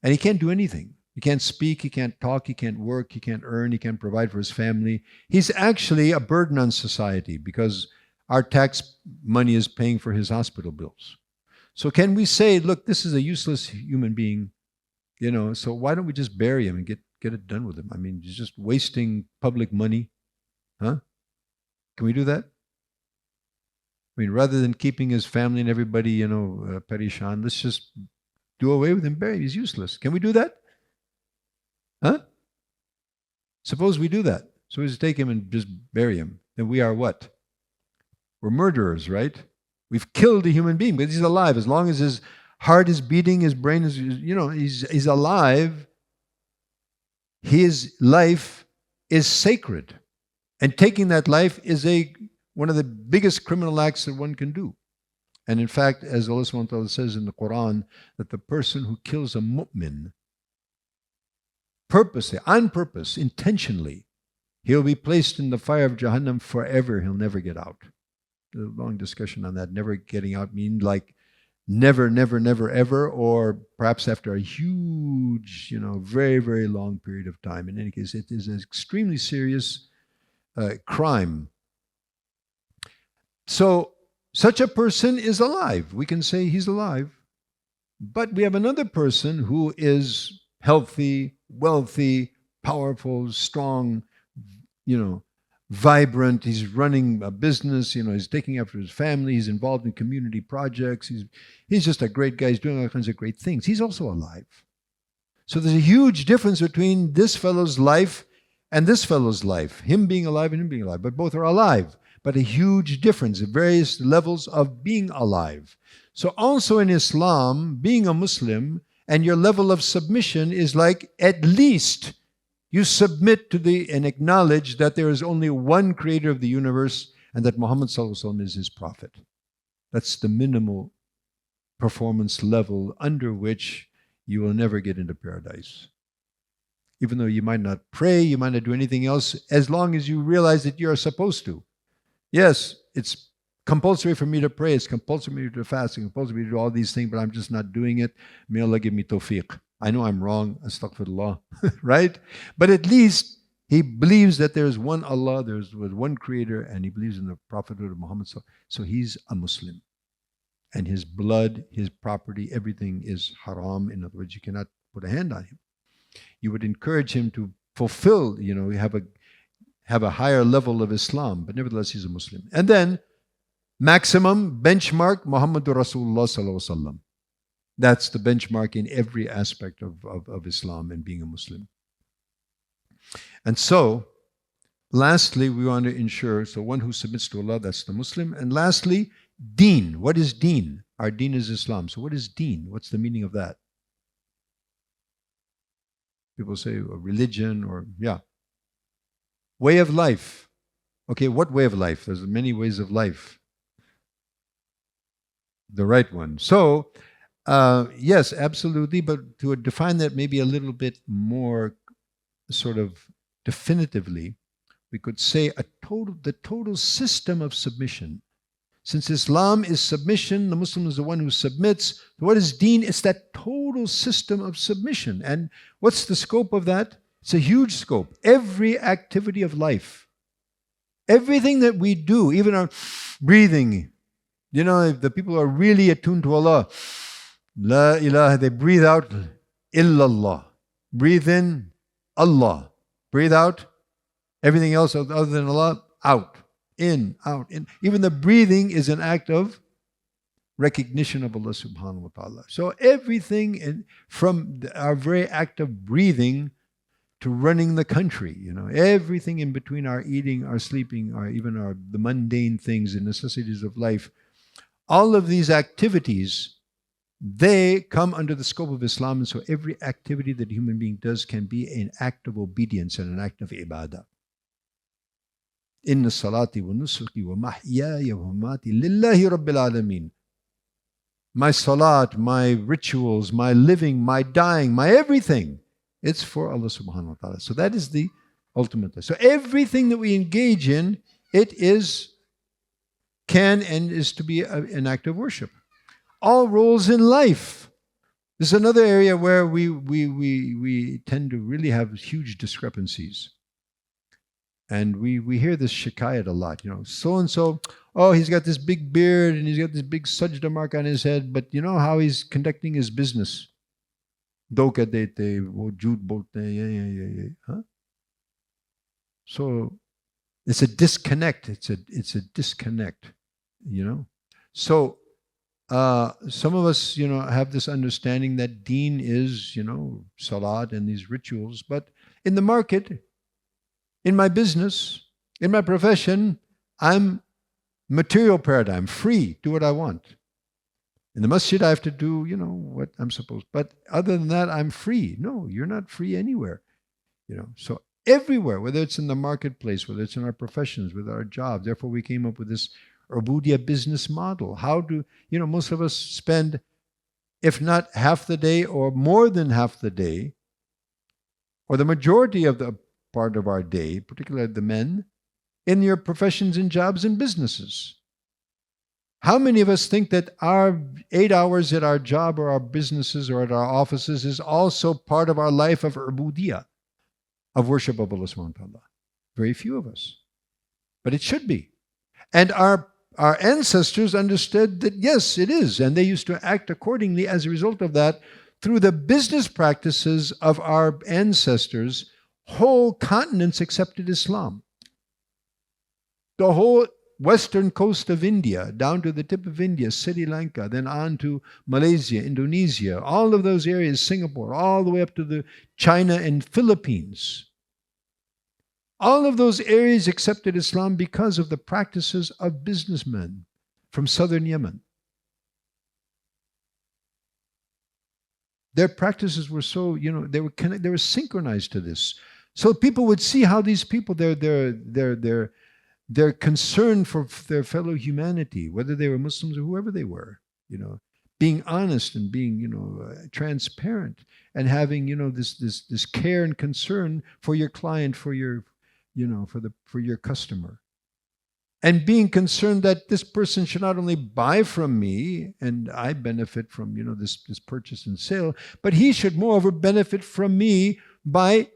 and he can't do anything. He can't speak, he can't talk, he can't work, he can't earn, he can't provide for his family. He's actually a burden on society because our tax money is paying for his hospital bills. So can we say, look, this is a useless human being, so why don't we just bury him and get it done with him? I mean, he's just wasting public money. Huh? Can we do that? I mean, rather than keeping his family and everybody, perishan, let's just do away with him, bury him. He's useless. Can we do that? Huh? Suppose we do that. So we just take him and just bury him. Then we are what? We're murderers, right? We've killed a human being, but he's alive. As long as his heart is beating, his brain is, he's alive. His life is sacred. And taking that life is one of the biggest criminal acts that one can do. And in fact, as Allah subhanahu wa ta'ala says in the Quran, that the person who kills a mu'min, purposely, on purpose, intentionally, he'll be placed in the fire of Jahannam forever. He'll never get out. There's a long discussion on that. Never getting out means like never, never, never, ever, or perhaps after a huge, very, very long period of time. In any case, it is an extremely serious crime. So, such a person is alive. We can say he's alive. But we have another person who is healthy, wealthy, powerful, strong, vibrant. He's running a business, he's taking after his family, he's involved in community projects. He's just a great guy. He's doing all kinds of great things. He's also alive. So there's a huge difference between this fellow's life and this fellow's life. Him being alive and him being alive. But both are alive. But a huge difference at various levels of being alive. So also in Islam, being a Muslim and your level of submission is like at least you submit to and acknowledge that there is only one creator of the universe and that Muhammad ﷺ is his prophet. That's the minimal performance level under which you will never get into paradise. Even though you might not pray, you might not do anything else, as long as you realize that you are supposed to. Yes, it's compulsory for me to pray, it's compulsory for me to fast, it's compulsory for me to do all these things, but I'm just not doing it. May Allah give me tawfiq. I know I'm wrong, astaghfirullah, right? But at least he believes that there is one Allah, there's one creator, and he believes in the prophethood of Muhammad. So he's a Muslim. And his blood, his property, everything is haram. In other words, you cannot put a hand on him. You would encourage him to fulfill, have a higher level of Islam, but nevertheless he's a Muslim. And then, maximum benchmark, Muhammadur Rasulullah sallallahu alaihi wasallam. That's the benchmark in every aspect of Islam and being a Muslim. And so, lastly, we want to ensure, so one who submits to Allah, that's the Muslim. And lastly, Deen. What is Deen? Our Deen is Islam. So what is Deen? What's the meaning of that? People say a religion or, way of life. Okay, what way of life? There's many ways of life. The right one. So, yes, absolutely, but to define that maybe a little bit more sort of definitively, we could say the total system of submission. Since Islam is submission, the Muslim is the one who submits. What is Deen? It's that total system of submission. And what's the scope of that? It's a huge scope. Every activity of life, everything that we do, even our breathing, if the people are really attuned to Allah, La ilaha, they breathe out, illallah. Breathe in, Allah. Breathe out, everything else other than Allah, out. In, out, in. Even the breathing is an act of recognition of Allah subhanahu wa ta'ala. So everything from our very act of breathing to running the country, everything in between our eating, our sleeping, the mundane things, the necessities of life, all of these activities, they come under the scope of Islam. And so every activity that a human being does can be an act of obedience and an act of ibadah. Inna salati wa nusuki wa mahyaya wa mamati lillahi rabbil alameen. My salat, my rituals, my living, my dying, my everything, it's for Allah subhanahu wa ta'ala. So that is the ultimate. So everything that we engage in, it can and is to be an act of worship. All roles in life. This is another area where we tend to really have huge discrepancies. And we hear this shikayat a lot, so and so, oh, he's got this big beard and he's got this big sajda mark on his head, but you know how he's conducting his business? Dhoka dete, wo jhoot bolte, yeah. Huh? So it's a disconnect. It's a disconnect, So some of us, have this understanding that Deen is, salat and these rituals, but in the market, in my business, in my profession, I'm material paradigm, free, do what I want. In the masjid, I have to do, what I'm supposed. But other than that, I'm free. No, you're not free anywhere. So everywhere, whether it's in the marketplace, whether it's in our professions, with our jobs. Therefore, we came up with this Ubudiya business model. How do, most of us spend, if not half the day or more than half the day, or the majority of the part of our day, particularly the men, in your professions and jobs and businesses. How many of us think that our 8 hours at our job or our businesses or at our offices is also part of our life of ubudiyah, of worship of Allah subhanahu wa ta'ala? Very few of us. But it should be. And our ancestors understood that yes, it is. And they used to act accordingly as a result of that. Through the business practices of our ancestors, whole continents accepted Islam. The whole western coast of India, down to the tip of India, Sri Lanka, then on to Malaysia, Indonesia, all of those areas, Singapore, all the way up to the China and Philippines. All of those areas accepted Islam because of the practices of businessmen from southern Yemen. Their practices were so, they were synchronized to this. So people would see how these people, they're concerned for their fellow humanity, whether they were Muslims or whoever they were, being honest and being, transparent and having, this care and concern for your client, for your, for your customer. And being concerned that this person should not only buy from me and I benefit from, this purchase and sale, but he should moreover benefit from me by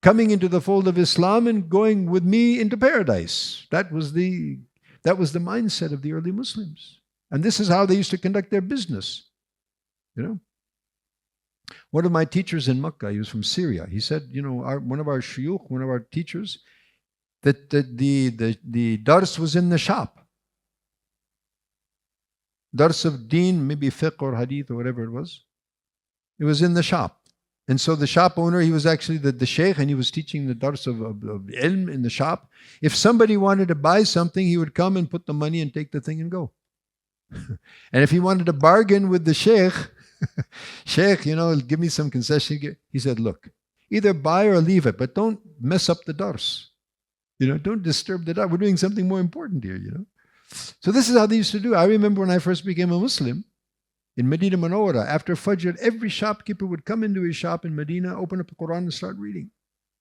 coming into the fold of Islam and going with me into paradise. That was the mindset of the early Muslims. And this is how they used to conduct their business. One of my teachers in Makkah, he was from Syria, he said, one of our shuyukh, one of our teachers, that the dars was in the shop. Dars of Deen, maybe fiqh or hadith or whatever it was. It was in the shop. And so the shop owner, he was actually the sheikh, and he was teaching the dars of ilm in the shop. If somebody wanted to buy something, he would come and put the money and take the thing and go. And if he wanted to bargain with the sheikh, sheikh, give me some concession. He said, look, either buy or leave it, but don't mess up the dars. Don't disturb the dars. We're doing something more important here, So this is how they used to do. I remember when I first became a Muslim, in Medina Munawwara, after Fajr, every shopkeeper would come into his shop in Medina, open up the Quran and start reading.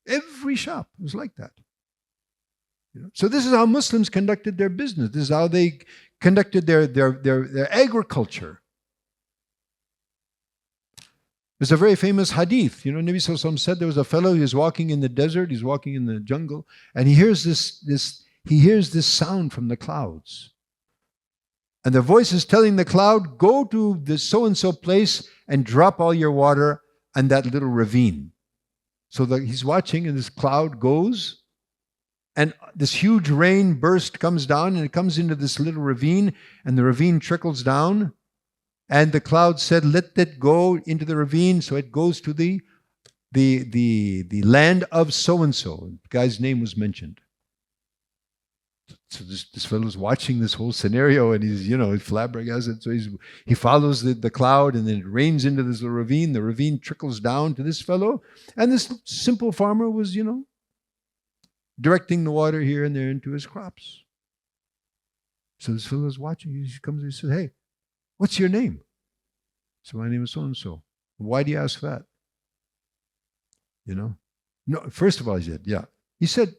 Every shop was like that. So this is how Muslims conducted their business. This is how they conducted their agriculture. There's a very famous hadith. Nabi Sallallahu Alaihi Wasallam said there was a fellow, he was walking in the desert, he's walking in the jungle, and he hears this sound from the clouds. And the voice is telling the cloud, go to the so-and-so place and drop all your water on that little ravine. So he's watching, and this cloud goes, and this huge rain burst comes down, and it comes into this little ravine, and the ravine trickles down. And the cloud said, let that go into the ravine, so it goes to the land of so-and-so. The guy's name was mentioned. So this fellow's watching this whole scenario, and he's, flabbergasted. So he follows the cloud, and then it rains into this little ravine. The ravine trickles down to this fellow. And this simple farmer was, directing the water here and there into his crops. So this fellow's watching. He comes and he says, hey, what's your name? So my name is so-and-so. Why do you ask that? No, first of all, he said, yeah. He said,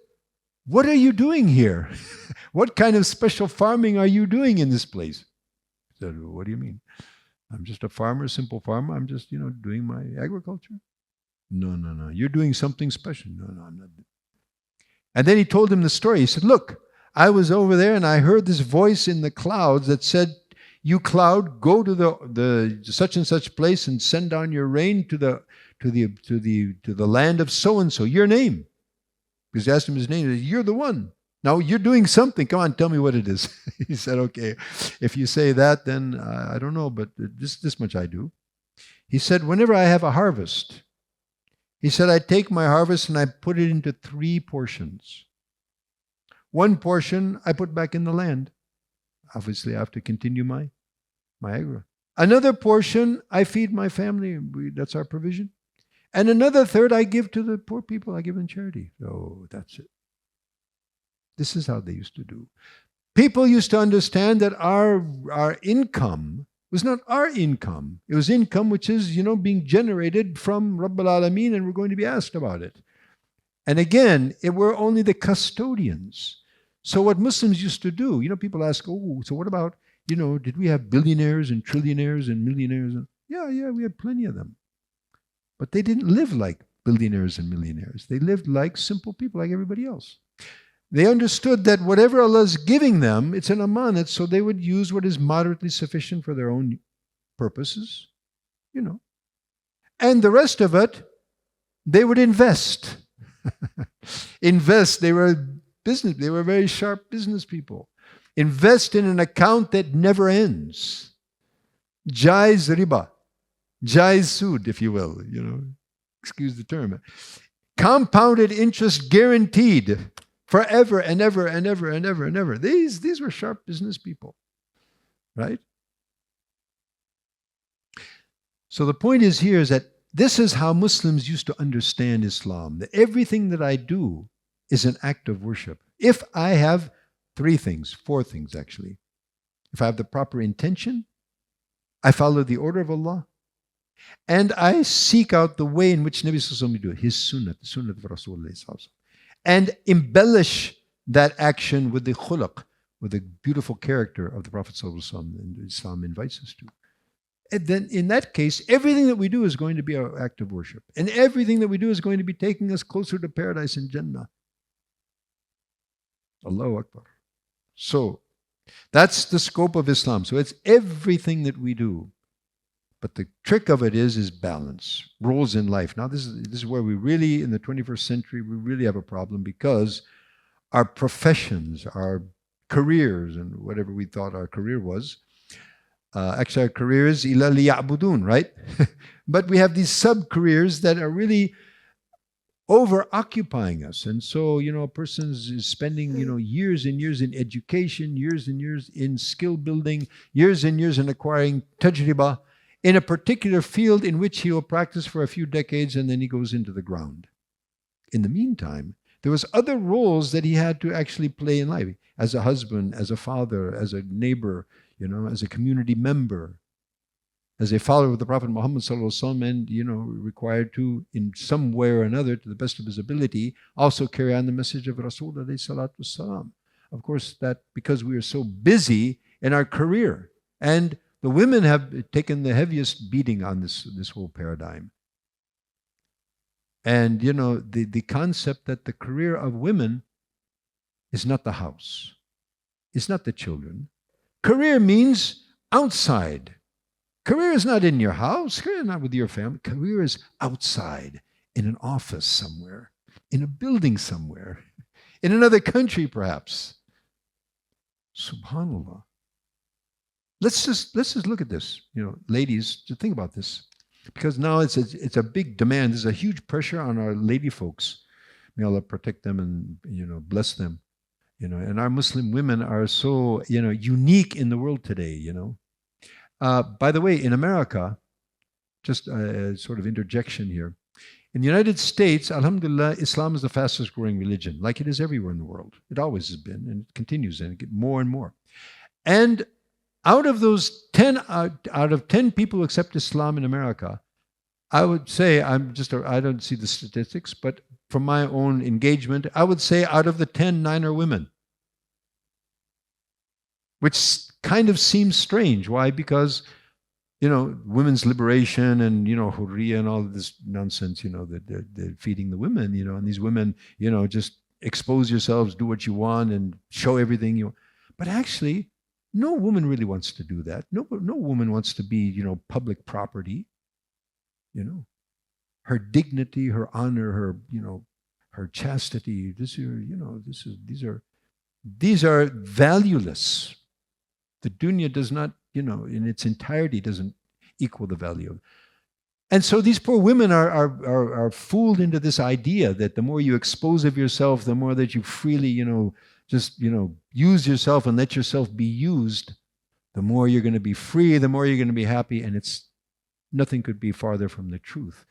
what are you doing here? What kind of special farming are you doing in this place? I said, what do you mean? I'm just a farmer, simple farmer. I'm just, doing my agriculture. No. You're doing something special. No, I'm not. And then he told him the story. He said, look, I was over there and I heard this voice in the clouds that said, you cloud, go to the such and such place and send down your rain to the land of so and so, your name. Because he asked him his name. He said, you're the one. Now you're doing something. Come on, tell me what it is. He said, okay, if you say that, then I don't know, but this much I do. He said, whenever I have a harvest, he said, I take my harvest and I put it into 3 portions. One portion I put back in the land. Obviously, I have to continue my agro. Another portion I feed my family. That's our provision. And another third I give to the poor people. I give in charity. So that's it. This is how they used to do. People used to understand that our income was not our income. It was income which is, being generated from Rabbul Alameen, and we're going to be asked about it. And again, we're only the custodians. So what Muslims used to do, people ask, oh, so what about, did we have billionaires and trillionaires and millionaires? Yeah, we had plenty of them. But they didn't live like billionaires and millionaires. They lived like simple people, like everybody else. They understood that whatever Allah is giving them, it's an amanat, so they would use what is moderately sufficient for their own purposes, And the rest of it, they would invest. They were very sharp business people. Invest in an account that never ends. Jaiz riba. Jaiz sood, if you will, excuse the term. Compounded interest guaranteed forever and ever and ever and ever and ever. These were sharp business people, right? So the point is here is that this is how Muslims used to understand Islam, that everything that I do is an act of worship. If I have 4 things actually. If I have the proper intention, I follow the order of Allah, and I seek out the way in which Nabi Sallallahu Alaihi Wasallam do it, his sunnah, the sunnah of Rasulullah, and embellish that action with the khulaq, with the beautiful character of the Prophet Sallallahu Alaihi Wasallam, and Islam invites us to. And then in that case, everything that we do is going to be an act of worship. And everything that we do is going to be taking us closer to paradise and Jannah. Allahu Akbar. So, that's the scope of Islam. So it's everything that we do. But the trick of it is balance, roles in life. Now this is where we really, in the 21st century, we really have a problem, because our professions, our careers, and whatever we thought our career was, actually our career is ila liya'budun, right? But we have these sub-careers that are really over-occupying us. And so, a person is spending, years and years in education, years and years in skill building, years and years in acquiring tajriba in a particular field in which he will practice for a few decades, and then he goes into the ground. In the meantime, there was other roles that he had to actually play in life, as a husband, as a father, as a neighbor, as a community member, as a follower of the Prophet Muhammad Sallallahu Alaihi Wasallam, and, required to, in some way or another, to the best of his ability, also carry on the message of Rasul alayhi salatu wassalam. Of course, that because we are so busy in our career, and the women have taken the heaviest beating on this whole paradigm. And, the concept that the career of women is not the house. It's not the children. Career means outside. Career is not in your house. Career is not with your family. Career is outside, in an office somewhere, in a building somewhere, in another country perhaps. Subhanallah. Let's just look at this, ladies, to think about this, because now it's a big demand. There's a huge pressure on our lady folks. May Allah protect them and bless them. And our Muslim women are so unique in the world today. By the way, in America, just a sort of interjection here. In the United States, alhamdulillah, Islam is the fastest growing religion, like it is everywhere in the world. It always has been, and it continues, and it gets more and more. And out of those 10 people who accept Islam in America, I would say, I don't see the statistics, but from my own engagement, I would say out of the 10, 9 are women. Which kind of seems strange. Why? Because, women's liberation and, hurriya and all of this nonsense, that they're feeding the women, and these women, just expose yourselves, do what you want, and show everything you want. But actually, no woman really wants to do that. No woman wants to be, public property. Her dignity, her honor, her chastity. These are valueless. The dunya does not, in its entirety, doesn't equal the value. And so these poor women are fooled into this idea that the more you expose of yourself, the more that you freely, use yourself and let yourself be used, the more you're going to be free, the more you're going to be happy. And nothing could be farther from the truth.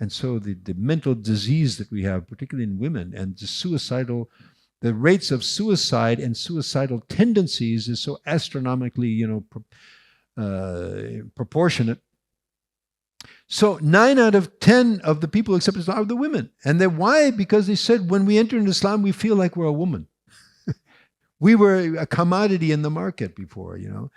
And so the mental disease that we have, particularly in women, and the rates of suicide and suicidal tendencies is so astronomically, proportionate. So 9 out of 10 of the people accept Islam are the women. And then why? Because they said, when we enter into Islam, we feel like we're a woman. We were a commodity in the market before, and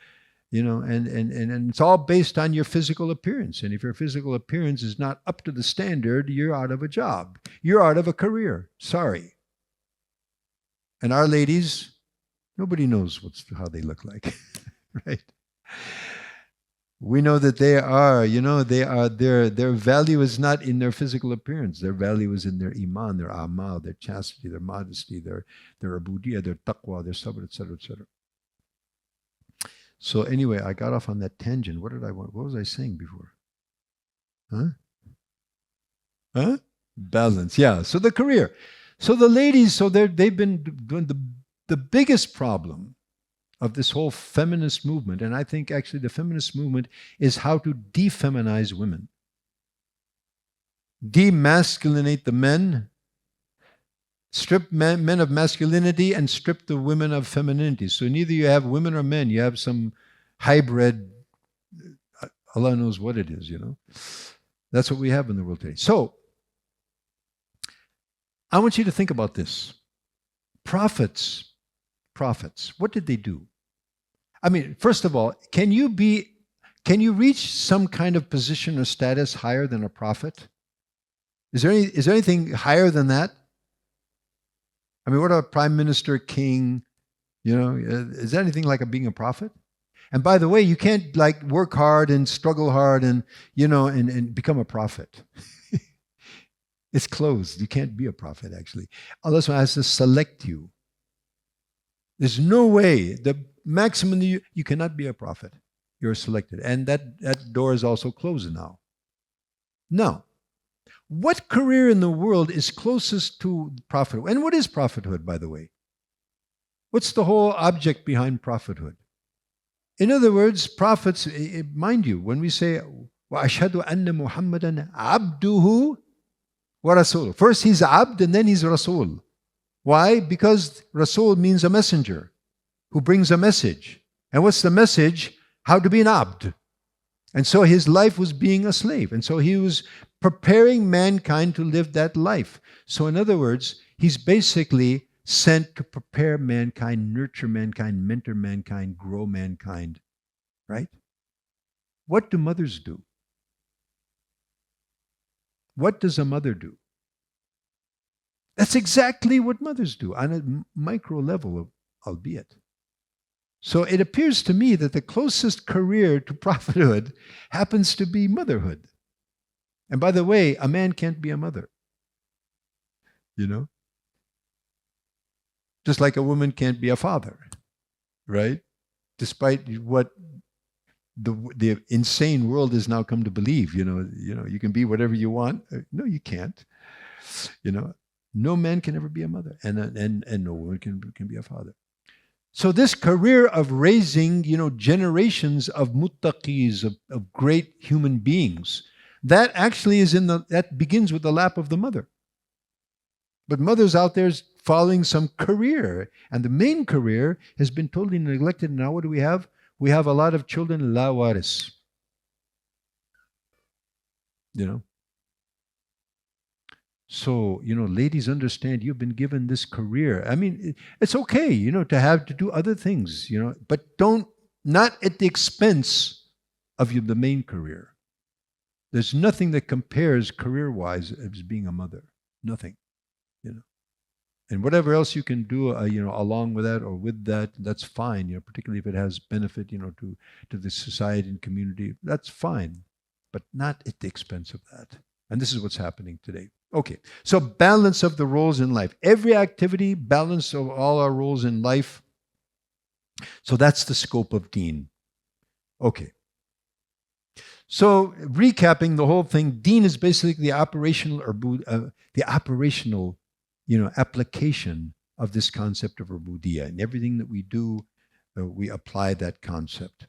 it's all based on your physical appearance. And if your physical appearance is not up to the standard, you're out of a job. You're out of a career. Sorry. And our ladies, nobody knows how they look like, right? We know that their value is not in their physical appearance. Their value is in their iman, their amal, their chastity, their modesty, their ubudiyah, their taqwa, their sabr, etc., etc. So anyway, I got off on that tangent. What was I saying before? Huh? Balance. Yeah. So the career. So the ladies, they've been doing the biggest problem of this whole feminist movement, and I think actually the feminist movement is how to defeminize women. Demasculinate the men, strip men of masculinity, and strip the women of femininity. So neither you have women or men, you have some hybrid, Allah knows what it is, That's what we have in the world today. So, I want you to think about this. Prophets, what did they do? I mean, first of all, can you reach some kind of position or status higher than a prophet? Is there anything higher than that? I mean, what about prime minister, king? Is that anything like being a prophet? And by the way, you can't work hard and struggle hard and become a prophet. It's closed. You can't be a prophet, actually. Allah has to select you. There's no way. The maximum you cannot be a prophet. You're selected. And that door is also closed now. Now, what career in the world is closest to prophethood? And what is prophethood, by the way? What's the whole object behind prophethood? In other words, prophets, mind you, when we say, وَأَشْهَدُ أَنَّ مُحَمَّدًا عَبْدُهُ وَرَسُولُهُ. First he's abd and then he's rasul. Why? Because Rasul means a messenger who brings a message. And what's the message? How to be an abd. And so his life was being a slave. And so he was preparing mankind to live that life. So in other words, he's basically sent to prepare mankind, nurture mankind, mentor mankind, grow mankind. Right? What do mothers do? What does a mother do? That's exactly what mothers do on a micro level, albeit. So it appears to me that the closest career to prophethood happens to be motherhood. And by the way, a man can't be a mother. Just like a woman can't be a father, right? Despite what the insane world has now come to believe, you can be whatever you want. No, you can't. No man can ever be a mother, and no woman can be a father. So this career of raising, generations of muttaqis, of great human beings, that actually that begins with the lap of the mother. But mothers out there is following some career, and the main career has been totally neglected. Now what do we have? We have a lot of children la waris. So, ladies, understand you've been given this career. I mean, it's okay, to have to do other things, but not at the expense of the main career. There's nothing that compares career-wise as being a mother. Nothing, And whatever else you can do, along with that or with that, that's fine. Particularly if it has benefit, to the society and community, that's fine, but not at the expense of that. And this is what's happening today. Okay, so balance of the roles in life. Every activity, balance of all our roles in life. So that's the scope of Deen. Okay. So recapping the whole thing, Deen is basically the operational application of this concept of ubudiyya. And everything that we do, we apply that concept.